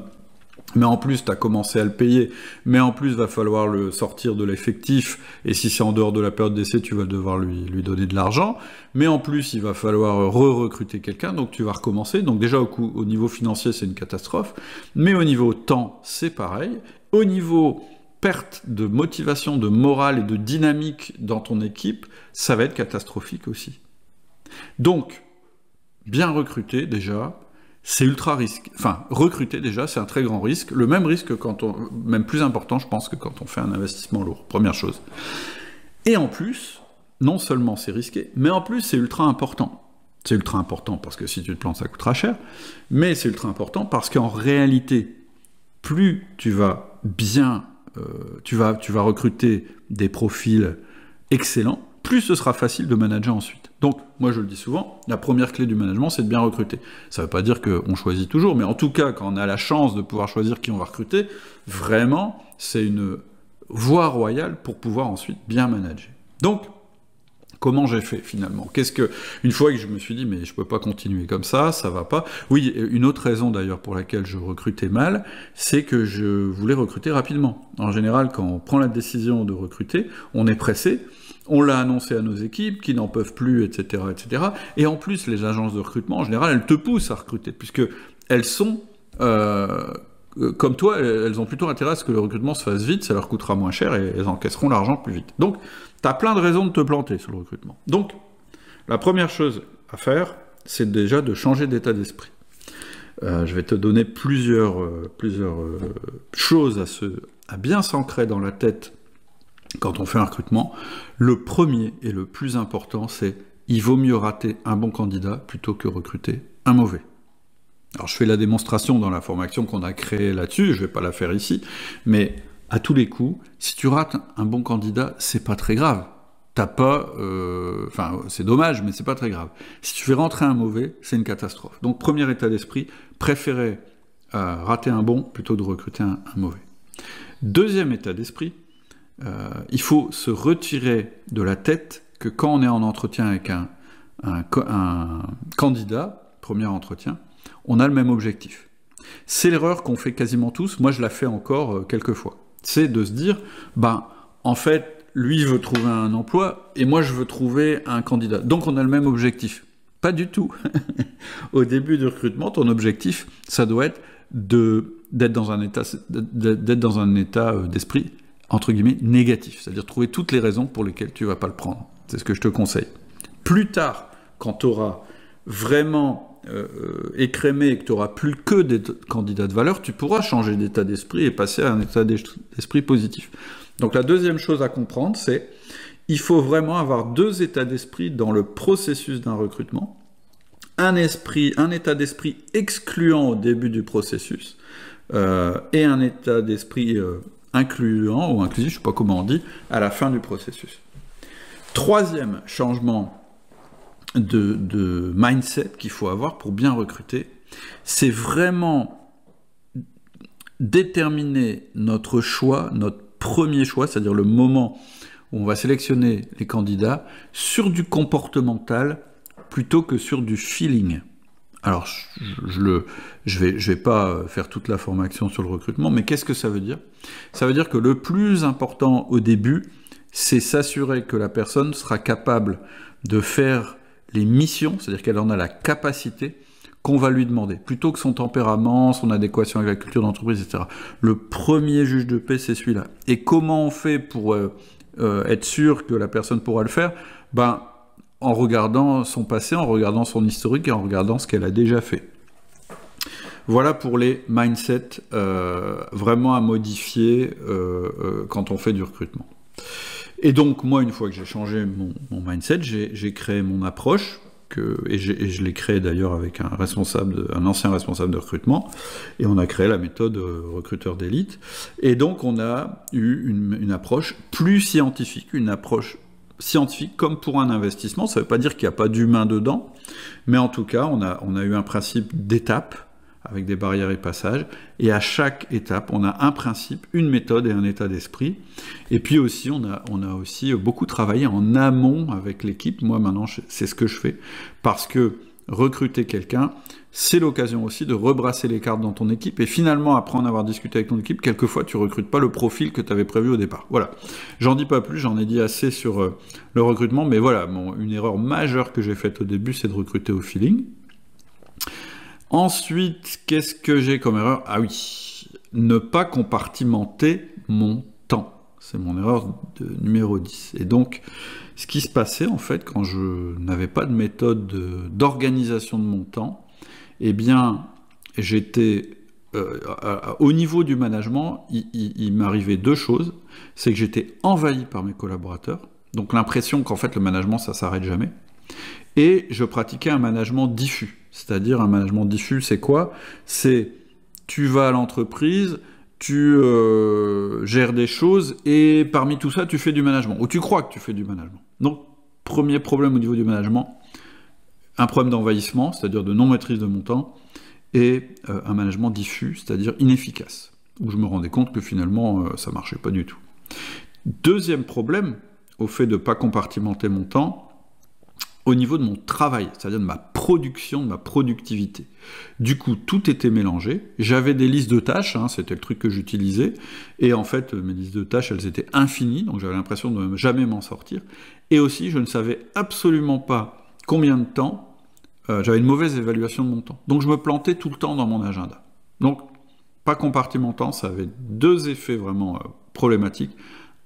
mais en plus tu as commencé à le payer, mais en plus va falloir le sortir de l'effectif, et si c'est en dehors de la période d'essai, tu vas devoir lui donner de l'argent, mais en plus il va falloir re-recruter quelqu'un, donc tu vas recommencer, donc déjà au niveau financier c'est une catastrophe, mais au niveau temps c'est pareil, au niveau perte de motivation, de morale et de dynamique dans ton équipe, ça va être catastrophique aussi. Donc, bien recruter déjà, c'est ultra risque. Enfin, recruter déjà, c'est un très grand risque. Le même risque même plus important, je pense, que quand on fait un investissement lourd. Première chose. Et en plus, non seulement c'est risqué, mais en plus c'est ultra important. C'est ultra important parce que si tu te plantes, ça coûtera cher, mais c'est ultra important parce qu'en réalité, plus tu vas bien tu vas recruter des profils excellents, plus ce sera facile de manager ensuite. Donc, moi je le dis souvent, la première clé du management, c'est de bien recruter. Ça ne veut pas dire qu'on choisit toujours, mais en tout cas, quand on a la chance de pouvoir choisir qui on va recruter, vraiment, c'est une voie royale pour pouvoir ensuite bien manager. Donc, comment j'ai fait finalement? Une fois que je me suis dit, mais je peux pas continuer comme ça va pas. Oui, une autre raison d'ailleurs pour laquelle je recrutais mal, c'est que je voulais recruter rapidement. En général, quand on prend la décision de recruter, on est pressé, on l'a annoncé à nos équipes qui n'en peuvent plus, etc., etc. Et en plus, les agences de recrutement, en général, elles te poussent à recruter, puisque elles sont comme toi, elles ont plutôt intérêt à ce que le recrutement se fasse vite, ça leur coûtera moins cher et elles encaisseront l'argent plus vite. Donc, tu as plein de raisons de te planter sur le recrutement. Donc, la première chose à faire, c'est déjà de changer d'état d'esprit. Je vais te donner plusieurs choses à bien s'ancrer dans la tête quand on fait un recrutement. Le premier et le plus important, c'est il vaut mieux rater un bon candidat plutôt que recruter un mauvais. Alors, je fais la démonstration dans la formation qu'on a créée là-dessus, je ne vais pas la faire ici, mais à tous les coups, si tu rates un bon candidat, c'est pas très grave. C'est dommage, mais c'est pas très grave. Si tu fais rentrer un mauvais, c'est une catastrophe. Donc, premier état d'esprit, préférer rater un bon plutôt que de recruter un mauvais. Deuxième état d'esprit, il faut se retirer de la tête que quand on est en entretien avec un candidat, premier entretien, on a le même objectif. C'est l'erreur qu'on fait quasiment tous, moi je la fais encore quelques fois. C'est de se dire, en fait, lui veut trouver un emploi, et moi je veux trouver un candidat. Donc on a le même objectif. Pas du tout. Au début du recrutement, ton objectif, ça doit être d'être dans un état d'esprit, entre guillemets, négatif. C'est-à-dire trouver toutes les raisons pour lesquelles tu ne vas pas le prendre. C'est ce que je te conseille. Plus tard, quand tu auras vraiment écrémé et que tu n'auras plus que des candidats de valeur, tu pourras changer d'état d'esprit et passer à un état d'esprit positif. Donc la deuxième chose à comprendre, c'est il faut vraiment avoir deux états d'esprit dans le processus d'un recrutement. Un état d'esprit excluant au début du processus et un état d'esprit incluant ou inclusif, je ne sais pas comment on dit, à la fin du processus. Troisième changement de mindset qu'il faut avoir pour bien recruter, c'est vraiment déterminer notre choix, notre premier choix, c'est-à-dire le moment où on va sélectionner les candidats, sur du comportemental plutôt que sur du feeling. Alors, je vais pas faire toute la formation sur le recrutement, mais qu'est-ce que ça veut dire? Ça veut dire que le plus important au début, c'est s'assurer que la personne sera capable de faire les missions, c'est-à-dire qu'elle en a la capacité qu'on va lui demander, plutôt que son tempérament, son adéquation avec la culture d'entreprise, etc. Le premier juge de paix, c'est celui-là. Et comment on fait pour être sûr que la personne pourra le faire? En regardant son passé, en regardant son historique et en regardant ce qu'elle a déjà fait. Voilà pour les mindsets vraiment à modifier quand on fait du recrutement. Et donc, moi, une fois que j'ai changé mon mindset, j'ai créé mon approche, et je l'ai créé d'ailleurs avec un ancien responsable de recrutement, et on a créé la méthode recruteur d'élite. Et donc, on a eu une approche plus scientifique, une approche scientifique comme pour un investissement. Ça ne veut pas dire qu'il n'y a pas d'humain dedans, mais en tout cas, on a eu un principe d'étape, avec des barrières et passages, et à chaque étape, on a un principe, une méthode et un état d'esprit. Et puis aussi, on a aussi beaucoup travaillé en amont avec l'équipe. Moi, maintenant, c'est ce que je fais, parce que recruter quelqu'un, c'est l'occasion aussi de rebrasser les cartes dans ton équipe, et finalement, après en avoir discuté avec ton équipe, quelquefois, tu recrutes pas le profil que tu avais prévu au départ. Voilà. J'en dis pas plus, j'en ai dit assez sur le recrutement, mais voilà, une erreur majeure que j'ai faite au début, c'est de recruter au feeling. Ensuite, qu'est-ce que j'ai comme erreur? Ah oui, ne pas compartimenter mon temps. C'est mon erreur numéro 10. Et donc, ce qui se passait, en fait, quand je n'avais pas de méthode d'organisation de mon temps, eh bien, j'étais... au niveau du management, il m'arrivait deux choses. C'est que j'étais envahi par mes collaborateurs. Donc, l'impression qu'en fait, le management, ça s'arrête jamais. Et je pratiquais un management diffus. C'est-à-dire un management diffus, c'est quoi? C'est tu vas à l'entreprise, tu gères des choses et parmi tout ça, tu fais du management, ou tu crois que tu fais du management. Donc, premier problème au niveau du management, un problème d'envahissement, c'est-à-dire de non-maîtrise de mon temps, et un management diffus, c'est-à-dire inefficace, où je me rendais compte que finalement, ça marchait pas du tout. Deuxième problème, au fait de ne pas compartimenter mon temps, au niveau de mon travail, c'est-à-dire de ma production, de ma productivité. Du coup, tout était mélangé. J'avais des listes de tâches, c'était le truc que j'utilisais, et en fait, mes listes de tâches, elles étaient infinies, donc j'avais l'impression de ne jamais m'en sortir. Et aussi, je ne savais absolument pas combien de temps, j'avais une mauvaise évaluation de mon temps. Donc je me plantais tout le temps dans mon agenda. Donc, pas compartimentant, ça avait deux effets vraiment problématiques.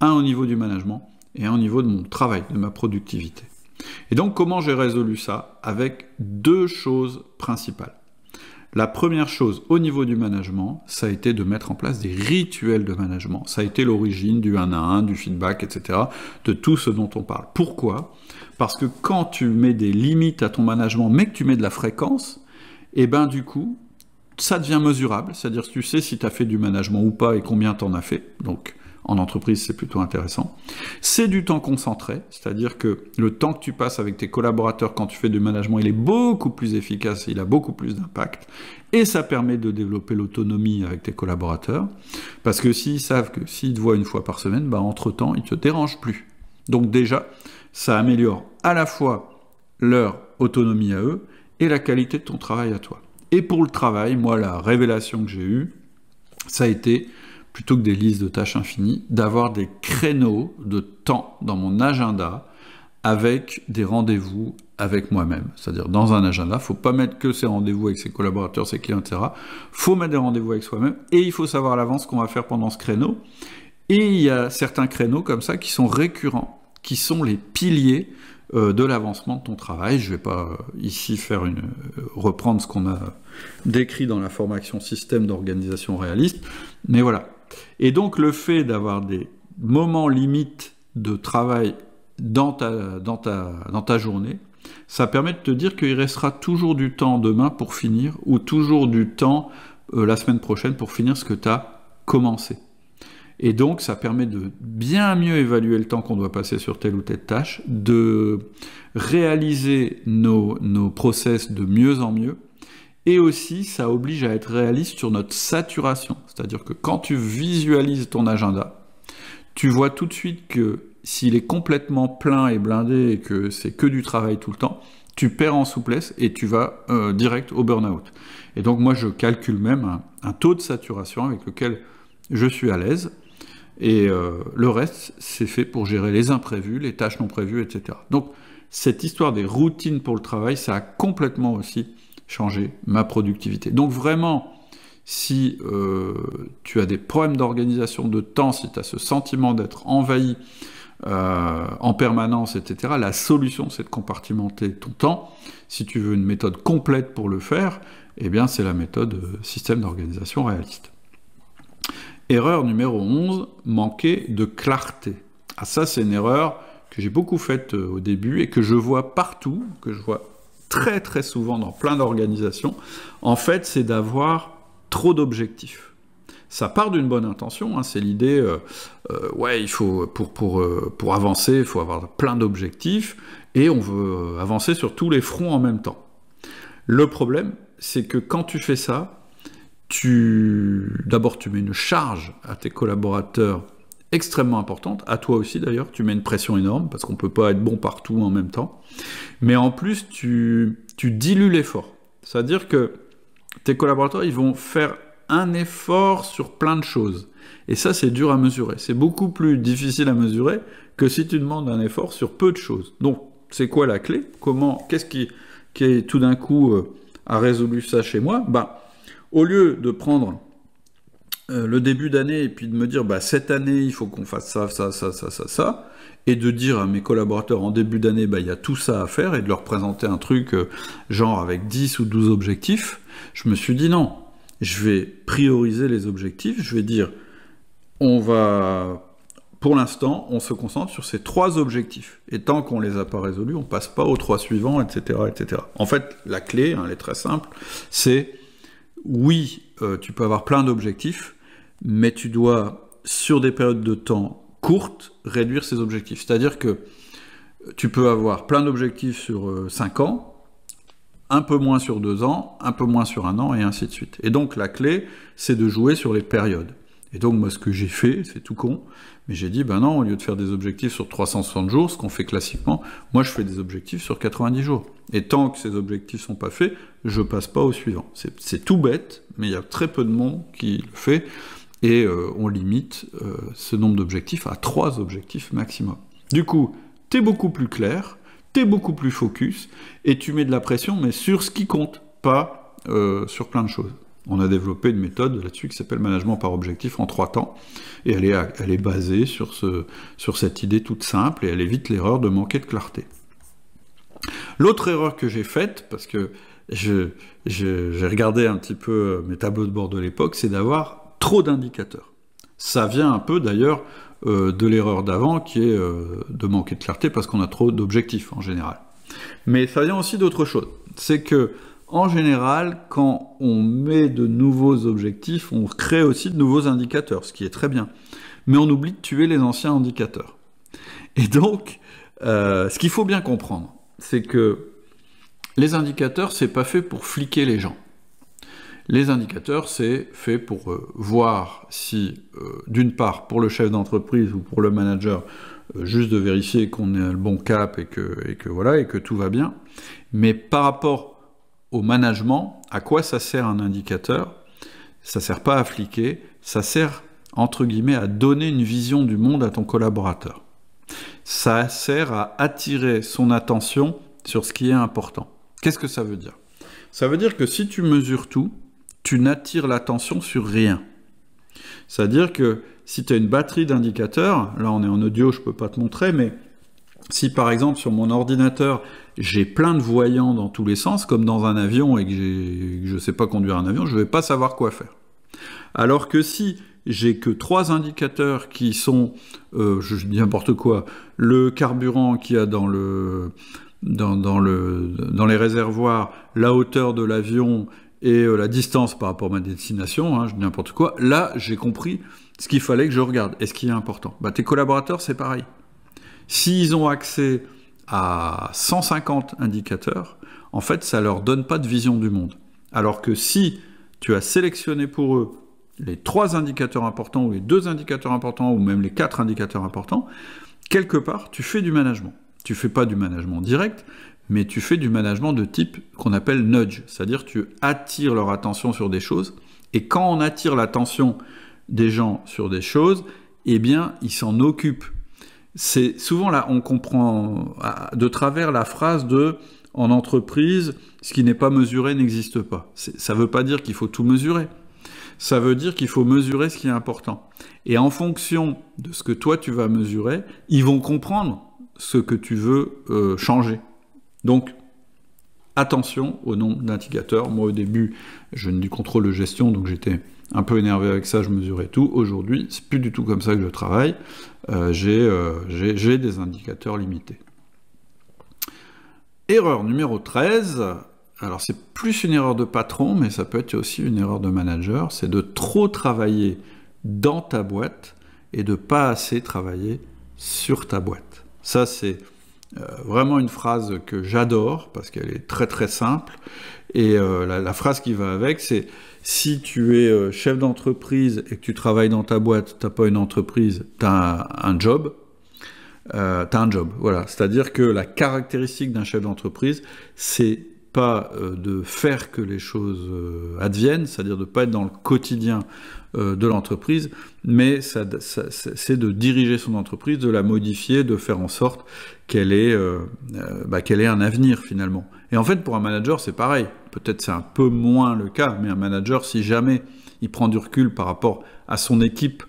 Un au niveau du management, et un au niveau de mon travail, de ma productivité. Et donc, comment j'ai résolu ça? Avec deux choses principales. La première chose, au niveau du management, ça a été de mettre en place des rituels de management. Ça a été l'origine du 1 à 1, du feedback, etc., de tout ce dont on parle. Pourquoi? Parce que quand tu mets des limites à ton management, mais que tu mets de la fréquence, et ben du coup, ça devient mesurable. C'est-à-dire que tu sais si tu as fait du management ou pas et combien tu en as fait. Donc, en entreprise, c'est plutôt intéressant. C'est du temps concentré, c'est-à-dire que le temps que tu passes avec tes collaborateurs quand tu fais du management, il est beaucoup plus efficace, il a beaucoup plus d'impact, et ça permet de développer l'autonomie avec tes collaborateurs, parce que s'ils savent que s'ils te voient une fois par semaine, entre-temps, ils ne te dérangent plus. Donc déjà, ça améliore à la fois leur autonomie à eux et la qualité de ton travail à toi. Et pour le travail, moi, la révélation que j'ai eue, ça a été, plutôt que des listes de tâches infinies, d'avoir des créneaux de temps dans mon agenda avec des rendez-vous avec moi-même. C'est-à-dire, dans un agenda, il ne faut pas mettre que ses rendez-vous avec ses collaborateurs, ses clients, etc. Il faut mettre des rendez-vous avec soi-même et il faut savoir à l'avance ce qu'on va faire pendant ce créneau. Et il y a certains créneaux comme ça qui sont récurrents, qui sont les piliers de l'avancement de ton travail. Je ne vais pas ici reprendre ce qu'on a décrit dans la formation système d'organisation réaliste, mais voilà. Et donc le fait d'avoir des moments limites de travail dans ta journée, ça permet de te dire qu'il restera toujours du temps demain pour finir, ou toujours du temps la semaine prochaine pour finir ce que tu as commencé. Et donc ça permet de bien mieux évaluer le temps qu'on doit passer sur telle ou telle tâche, de réaliser nos process de mieux en mieux, et aussi ça oblige à être réaliste sur notre saturation. C'est-à-dire que quand tu visualises ton agenda, tu vois tout de suite que s'il est complètement plein et blindé et que c'est que du travail tout le temps, tu perds en souplesse et tu vas direct au burn-out. Et donc moi je calcule même un taux de saturation avec lequel je suis à l'aise, et le reste c'est fait pour gérer les imprévus, les tâches non prévues, etc. Donc cette histoire des routines pour le travail, ça a complètement aussi changé ma productivité. Donc vraiment, si tu as des problèmes d'organisation de temps, si tu as ce sentiment d'être envahi en permanence, etc., la solution, c'est de compartimenter ton temps. Si tu veux une méthode complète pour le faire, eh bien, c'est la méthode système d'organisation réaliste. Erreur numéro 11, manquer de clarté. Ah, ça, c'est une erreur que j'ai beaucoup faite au début et que je vois partout, que je vois très très souvent dans plein d'organisations. En fait, c'est d'avoir trop d'objectifs. Ça part d'une bonne intention, c'est l'idée, ouais, il faut, pour avancer, il faut avoir plein d'objectifs, et on veut avancer sur tous les fronts en même temps. Le problème, c'est que quand tu fais ça, d'abord tu mets une charge à tes collaborateurs extrêmement importante, à toi aussi d'ailleurs, tu mets une pression énorme, parce qu'on ne peut pas être bon partout en même temps, mais en plus tu dilues l'effort. C'est-à-dire que tes collaborateurs, ils vont faire un effort sur plein de choses. Et ça, c'est dur à mesurer. C'est beaucoup plus difficile à mesurer que si tu demandes un effort sur peu de choses. Donc, c'est quoi la clé? Qu'est-ce qui tout d'un coup a résolu ça chez moi? Au lieu de prendre le début d'année et puis de me dire, cette année, il faut qu'on fasse ça, et de dire à mes collaborateurs en début d'année, il y a tout ça à faire, et de leur présenter un truc genre avec 10 ou 12 objectifs, je me suis dit non. Je vais prioriser les objectifs, je vais dire, pour l'instant, on se concentre sur ces 3 objectifs. Et tant qu'on ne les a pas résolus, on ne passe pas aux 3 suivants, etc., etc. En fait, la clé, elle est très simple, c'est, oui, tu peux avoir plein d'objectifs, mais tu dois, sur des périodes de temps courtes, réduire ces objectifs. C'est-à-dire que tu peux avoir plein d'objectifs sur 5 ans, un peu moins sur 2 ans, un peu moins sur 1 an, et ainsi de suite. Et donc la clé, c'est de jouer sur les périodes. Et donc moi, ce que j'ai fait, c'est tout con, mais j'ai dit, ben non, au lieu de faire des objectifs sur 360 jours, ce qu'on fait classiquement, moi je fais des objectifs sur 90 jours. Et tant que ces objectifs sont pas faits, je passe pas au suivant. C'est tout bête, mais il y a très peu de monde qui le fait, et on limite ce nombre d'objectifs à 3 objectifs maximum. Du coup, t'es beaucoup plus clair, t'es beaucoup plus focus, et tu mets de la pression, mais sur ce qui compte, pas sur plein de choses. On a développé une méthode là-dessus qui s'appelle management par objectif en 3 temps, et elle est basée sur cette idée toute simple, et elle évite l'erreur de manquer de clarté. L'autre erreur que j'ai faite, parce que j'ai regardé un petit peu mes tableaux de bord de l'époque, c'est d'avoir trop d'indicateurs. Ça vient un peu d'ailleurs de l'erreur d'avant, qui est de manquer de clarté, parce qu'on a trop d'objectifs en général. Mais ça vient aussi d'autre chose, c'est que en général, quand on met de nouveaux objectifs, on crée aussi de nouveaux indicateurs, ce qui est très bien. Mais on oublie de tuer les anciens indicateurs. Et donc, ce qu'il faut bien comprendre, c'est que les indicateurs, c'est pas fait pour fliquer les gens. Les indicateurs, c'est fait pour voir si, d'une part, pour le chef d'entreprise ou pour le manager, juste de vérifier qu'on est à le bon cap et que tout va bien. Mais par rapport au management, à quoi ça sert un indicateur? Ça sert pas à fliquer, ça sert, entre guillemets, à donner une vision du monde à ton collaborateur. Ça sert à attirer son attention sur ce qui est important. Qu'est-ce que ça veut dire? Ça veut dire que si tu mesures tout, tu n'attires l'attention sur rien. C'est-à-dire que si tu as une batterie d'indicateurs, là on est en audio, je peux pas te montrer, mais si par exemple sur mon ordinateur, j'ai plein de voyants dans tous les sens, comme dans un avion, et que je ne sais pas conduire un avion, je ne vais pas savoir quoi faire. Alors que si j'ai que 3 indicateurs qui sont, je dis n'importe quoi, le carburant qu'il y a dans les réservoirs, la hauteur de l'avion et la distance par rapport à ma destination, hein, je dis n'importe quoi, là j'ai compris ce qu'il fallait que je regarde, et ce qui est important. Bah, tes collaborateurs, c'est pareil. S'ils ont accès à 150 indicateurs, en fait, ça leur donne pas de vision du monde. Alors que si tu as sélectionné pour eux les 3 indicateurs importants, ou les 2 indicateurs importants, ou même les 4 indicateurs importants, quelque part, tu fais du management. Tu fais pas du management direct, mais tu fais du management de type qu'on appelle nudge, c'est-à-dire tu attires leur attention sur des choses, et quand on attire l'attention des gens sur des choses, eh bien, ils s'en occupent. C'est souvent là, on comprend de travers la phrase de « en entreprise, ce qui n'est pas mesuré n'existe pas ». Ça ne veut pas dire qu'il faut tout mesurer. Ça veut dire qu'il faut mesurer ce qui est important. Et en fonction de ce que toi tu vas mesurer, ils vont comprendre ce que tu veux changer. Donc, attention au nombre d'indicateurs. Moi, au début, je faisais du contrôle de gestion, donc j'étais un peu énervé avec ça, je mesurais tout. Aujourd'hui, c'est plus du tout comme ça que je travaille. J'ai des indicateurs limités. Erreur numéro 13, alors c'est plus une erreur de patron, mais ça peut être aussi une erreur de manager, c'est de trop travailler dans ta boîte et de pas assez travailler sur ta boîte. Ça, c'est vraiment une phrase que j'adore, parce qu'elle est très très simple, et la phrase qui va avec, c'est si tu es chef d'entreprise et que tu travailles dans ta boîte, t'as pas une entreprise, t'as un job, voilà. C'est-à-dire que la caractéristique d'un chef d'entreprise, c'est pas de faire que les choses adviennent, c'est-à-dire de pas être dans le quotidien de l'entreprise, mais c'est de diriger son entreprise, de la modifier, de faire en sorte qu'elle ait un avenir finalement. Et en fait, pour un manager, c'est pareil. Peut-être c'est un peu moins le cas, mais un manager, si jamais il prend du recul par rapport à son équipe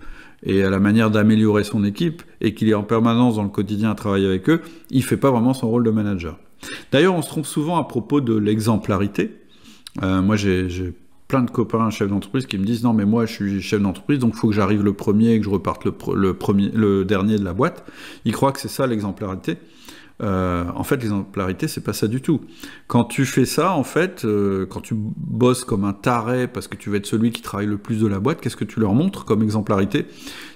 et à la manière d'améliorer son équipe, et qu'il est en permanence dans le quotidien à travailler avec eux, il fait pas vraiment son rôle de manager. D'ailleurs, on se trompe souvent à propos de l'exemplarité. Moi, j'ai plein de copains chefs d'entreprise qui me disent « Non, mais moi, je suis chef d'entreprise, donc il faut que j'arrive le premier et que je reparte le dernier de la boîte. » Ils croient que c'est ça l'exemplarité. En fait, l'exemplarité, c'est pas ça du tout. Quand tu fais ça, en fait, quand tu bosses comme un taré parce que tu veux être celui qui travaille le plus de la boîte, qu'est-ce que tu leur montres comme exemplarité?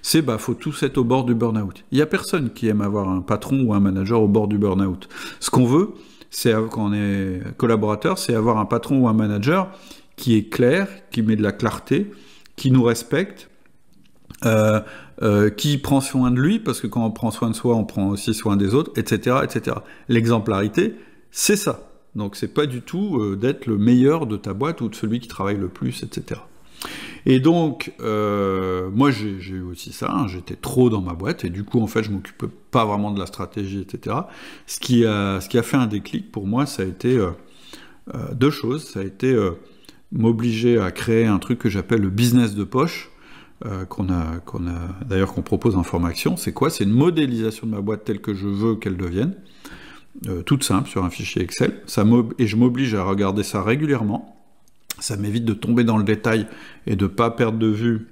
C'est faut tous être au bord du burn-out. Il y a personne qui aime avoir un patron ou un manager au bord du burn-out. Ce qu'on veut, c'est quand on est collaborateur, c'est avoir un patron ou un manager qui est clair, qui met de la clarté, qui nous respecte, qui prend soin de lui, parce que quand on prend soin de soi, on prend aussi soin des autres, etc., etc. L'exemplarité, c'est ça. Donc c'est pas du tout d'être le meilleur de ta boîte ou de celui qui travaille le plus, etc. Et donc, moi j'ai eu aussi ça, hein, j'étais trop dans ma boîte, et du coup, en fait, je m'occupais pas vraiment de la stratégie, etc. Ce qui a fait un déclic pour moi, ça a été deux choses. Ça a été m'obliger à créer un truc que j'appelle le business de poche, qu'on propose en formation. C'est quoi? C'est une modélisation de ma boîte telle que je veux qu'elle devienne, toute simple, sur un fichier Excel. Et je m'oblige à regarder ça régulièrement. Ça m'évite de tomber dans le détail et de pas perdre de vue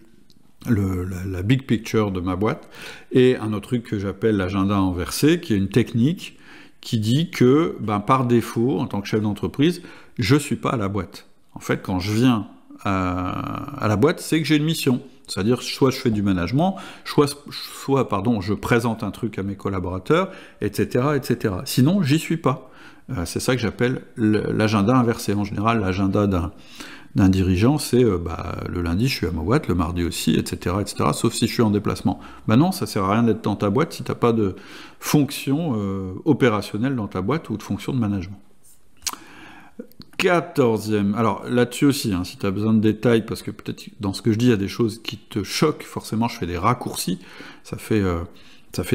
la big picture de ma boîte. Et un autre truc que j'appelle l'agenda inversé, qui est une technique qui dit que, par défaut, en tant que chef d'entreprise, je suis pas à la boîte. En fait, quand je viens à la boîte, c'est que j'ai une mission. C'est-à-dire, soit je fais du management, soit je présente un truc à mes collaborateurs, etc., etc. Sinon, j'y suis pas. C'est ça que j'appelle l'agenda inversé. En général, l'agenda d'un dirigeant, c'est le lundi, je suis à ma boîte, le mardi aussi, etc., etc., sauf si je suis en déplacement. Non, ça sert à rien d'être dans ta boîte si tu n'as pas de fonction opérationnelle dans ta boîte ou de fonction de management. 14e, alors là-dessus aussi, hein, si tu as besoin de détails, parce que peut-être dans ce que je dis, il y a des choses qui te choquent, forcément je fais des raccourcis, ça fait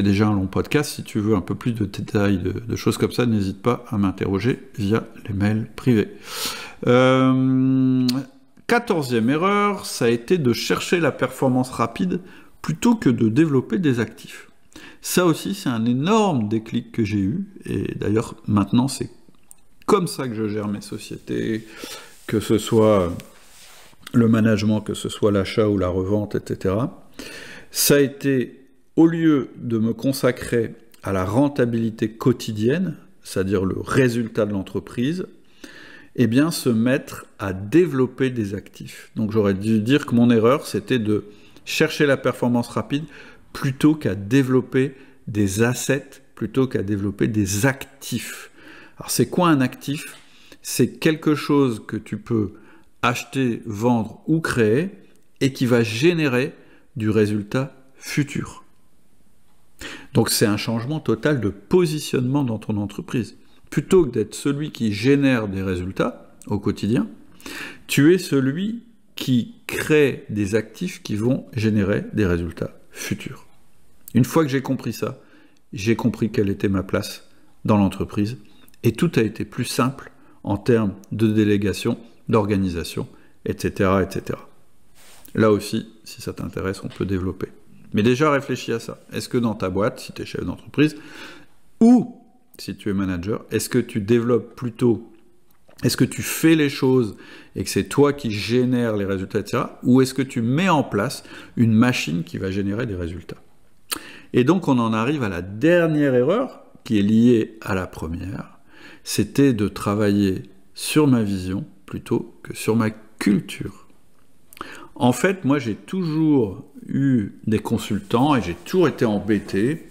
déjà un long podcast. Si tu veux un peu plus de détails, de choses comme ça, n'hésite pas à m'interroger via les mails privés. 14e erreur, ça a été de chercher la performance rapide plutôt que de développer des actifs. Ça aussi, c'est un énorme déclic que j'ai eu, et d'ailleurs maintenant c'est comme ça que je gère mes sociétés, que ce soit le management, que ce soit l'achat ou la revente, etc. Ça a été, au lieu de me consacrer à la rentabilité quotidienne, c'est-à-dire le résultat de l'entreprise, se mettre à développer des actifs. Donc j'aurais dû dire que mon erreur, c'était de chercher la performance rapide plutôt qu'à développer des assets, plutôt qu'à développer des actifs. Alors c'est quoi un actif? C'est quelque chose que tu peux acheter, vendre ou créer et qui va générer du résultat futur. Donc c'est un changement total de positionnement dans ton entreprise. Plutôt que d'être celui qui génère des résultats au quotidien, tu es celui qui crée des actifs qui vont générer des résultats futurs. Une fois que j'ai compris ça, j'ai compris quelle était ma place dans l'entreprise et tout a été plus simple en termes de délégation, d'organisation, etc., etc. Là aussi, si ça t'intéresse, on peut développer. Mais déjà, réfléchis à ça. Est-ce que dans ta boîte, si tu es chef d'entreprise, ou si tu es manager, est-ce que tu développes plutôt, est-ce que tu fais les choses et que c'est toi qui génères les résultats, etc., ou est-ce que tu mets en place une machine qui va générer des résultats? Et donc, on en arrive à la dernière erreur, qui est liée à la première, c'était de travailler sur ma vision plutôt que sur ma culture. En fait, moi, j'ai toujours eu des consultants et j'ai toujours été embêté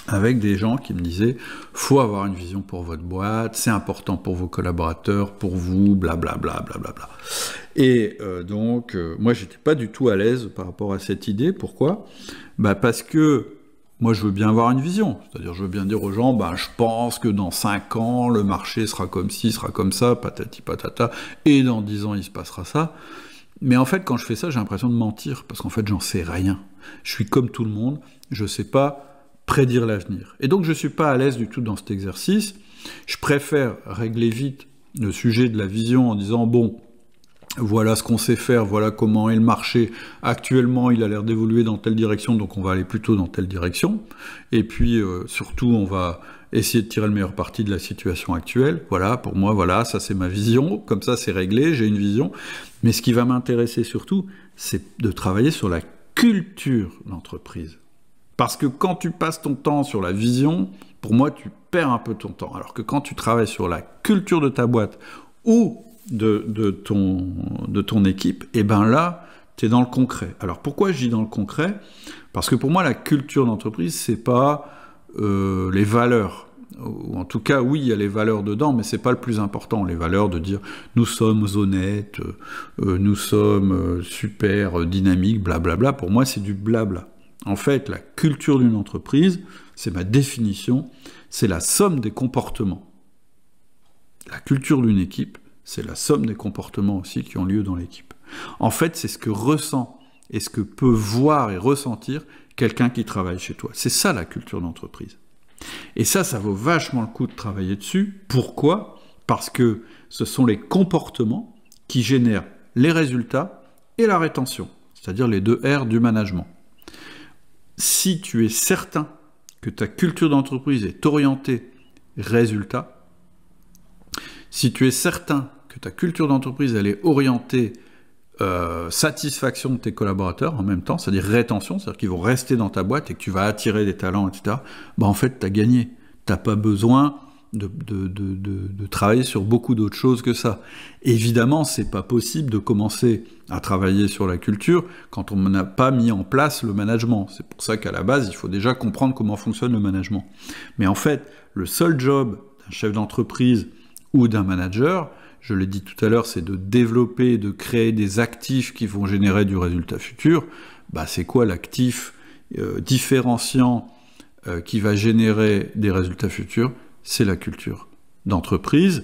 avec des gens qui me disaient « faut avoir une vision pour votre boîte, c'est important pour vos collaborateurs, pour vous, blablabla, blablabla. » Et donc, moi, j'étais pas du tout à l'aise par rapport à cette idée. Pourquoi? Parce que moi, je veux bien avoir une vision. C'est-à-dire, je veux bien dire aux gens, je pense que dans 5 ans, le marché sera comme ci, sera comme ça, patati patata, et dans 10 ans, il se passera ça. Mais en fait, quand je fais ça, j'ai l'impression de mentir, parce qu'en fait, j'en sais rien. Je suis comme tout le monde, je sais pas prédire l'avenir. Et donc, je suis pas à l'aise du tout dans cet exercice. Je préfère régler vite le sujet de la vision en disant, bon, voilà ce qu'on sait faire, voilà comment est le marché. Actuellement, il a l'air d'évoluer dans telle direction, donc on va aller plutôt dans telle direction. Et puis, surtout, on va essayer de tirer le meilleur parti de la situation actuelle. Voilà, pour moi, voilà, ça c'est ma vision. Comme ça, c'est réglé, j'ai une vision. Mais ce qui va m'intéresser surtout, c'est de travailler sur la culture d'entreprise. Parce que quand tu passes ton temps sur la vision, pour moi, tu perds un peu ton temps. Alors que quand tu travailles sur la culture de ta boîte ou de ton équipe, et ben là, tu es dans le concret. Alors pourquoi je dis dans le concret ? Parce que pour moi, la culture d'entreprise, c'est pas les valeurs. Ou en tout cas, oui, il y a les valeurs dedans, mais c'est pas le plus important. Les valeurs de dire nous sommes honnêtes, nous sommes super dynamiques, blablabla. Pour moi, c'est du blabla. En fait, la culture d'une entreprise, c'est ma définition, c'est la somme des comportements. La culture d'une équipe, c'est la somme des comportements aussi qui ont lieu dans l'équipe. En fait, c'est ce que ressent et ce que peut voir et ressentir quelqu'un qui travaille chez toi. C'est ça la culture d'entreprise. Et ça vaut vachement le coup de travailler dessus. Pourquoi ? Parce que ce sont les comportements qui génèrent les résultats et la rétention, c'est-à-dire les 2 R du management. Si tu es certain que ta culture d'entreprise est orientée résultat, si tu es certain que ta culture d'entreprise elle est orientée satisfaction de tes collaborateurs en même temps, c'est-à-dire rétention, c'est-à-dire qu'ils vont rester dans ta boîte et que tu vas attirer des talents, etc., en fait, tu as gagné. Tu n'as pas besoin de travailler sur beaucoup d'autres choses que ça. Évidemment, c'est pas possible de commencer à travailler sur la culture quand on n'a pas mis en place le management. C'est pour ça qu'à la base, il faut déjà comprendre comment fonctionne le management. Mais en fait, le seul job d'un chef d'entreprise ou d'un manager, je l'ai dit tout à l'heure, c'est de développer, de créer des actifs qui vont générer du résultat futur. C'est quoi l'actif différenciant qui va générer des résultats futurs ? C'est la culture d'entreprise.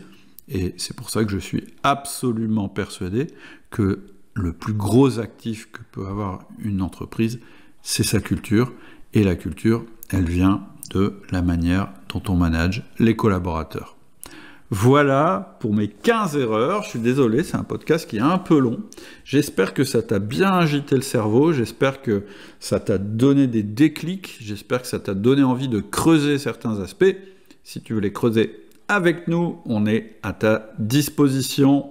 Et c'est pour ça que je suis absolument persuadé que le plus gros actif que peut avoir une entreprise, c'est sa culture. Et la culture, elle vient de la manière dont on manage les collaborateurs. Voilà pour mes 15 erreurs. Je suis désolé, c'est un podcast qui est un peu long. J'espère que ça t'a bien agité le cerveau. J'espère que ça t'a donné des déclics. J'espère que ça t'a donné envie de creuser certains aspects. Si tu veux les creuser avec nous, on est à ta disposition.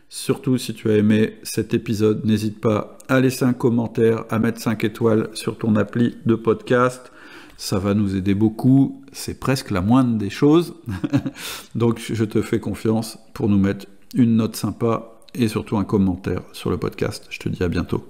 Surtout, si tu as aimé cet épisode, n'hésite pas à laisser un commentaire, à mettre 5 étoiles sur ton appli de podcast. Ça va nous aider beaucoup, c'est presque la moindre des choses. Donc je te fais confiance pour nous mettre une note sympa et surtout un commentaire sur le podcast. Je te dis à bientôt.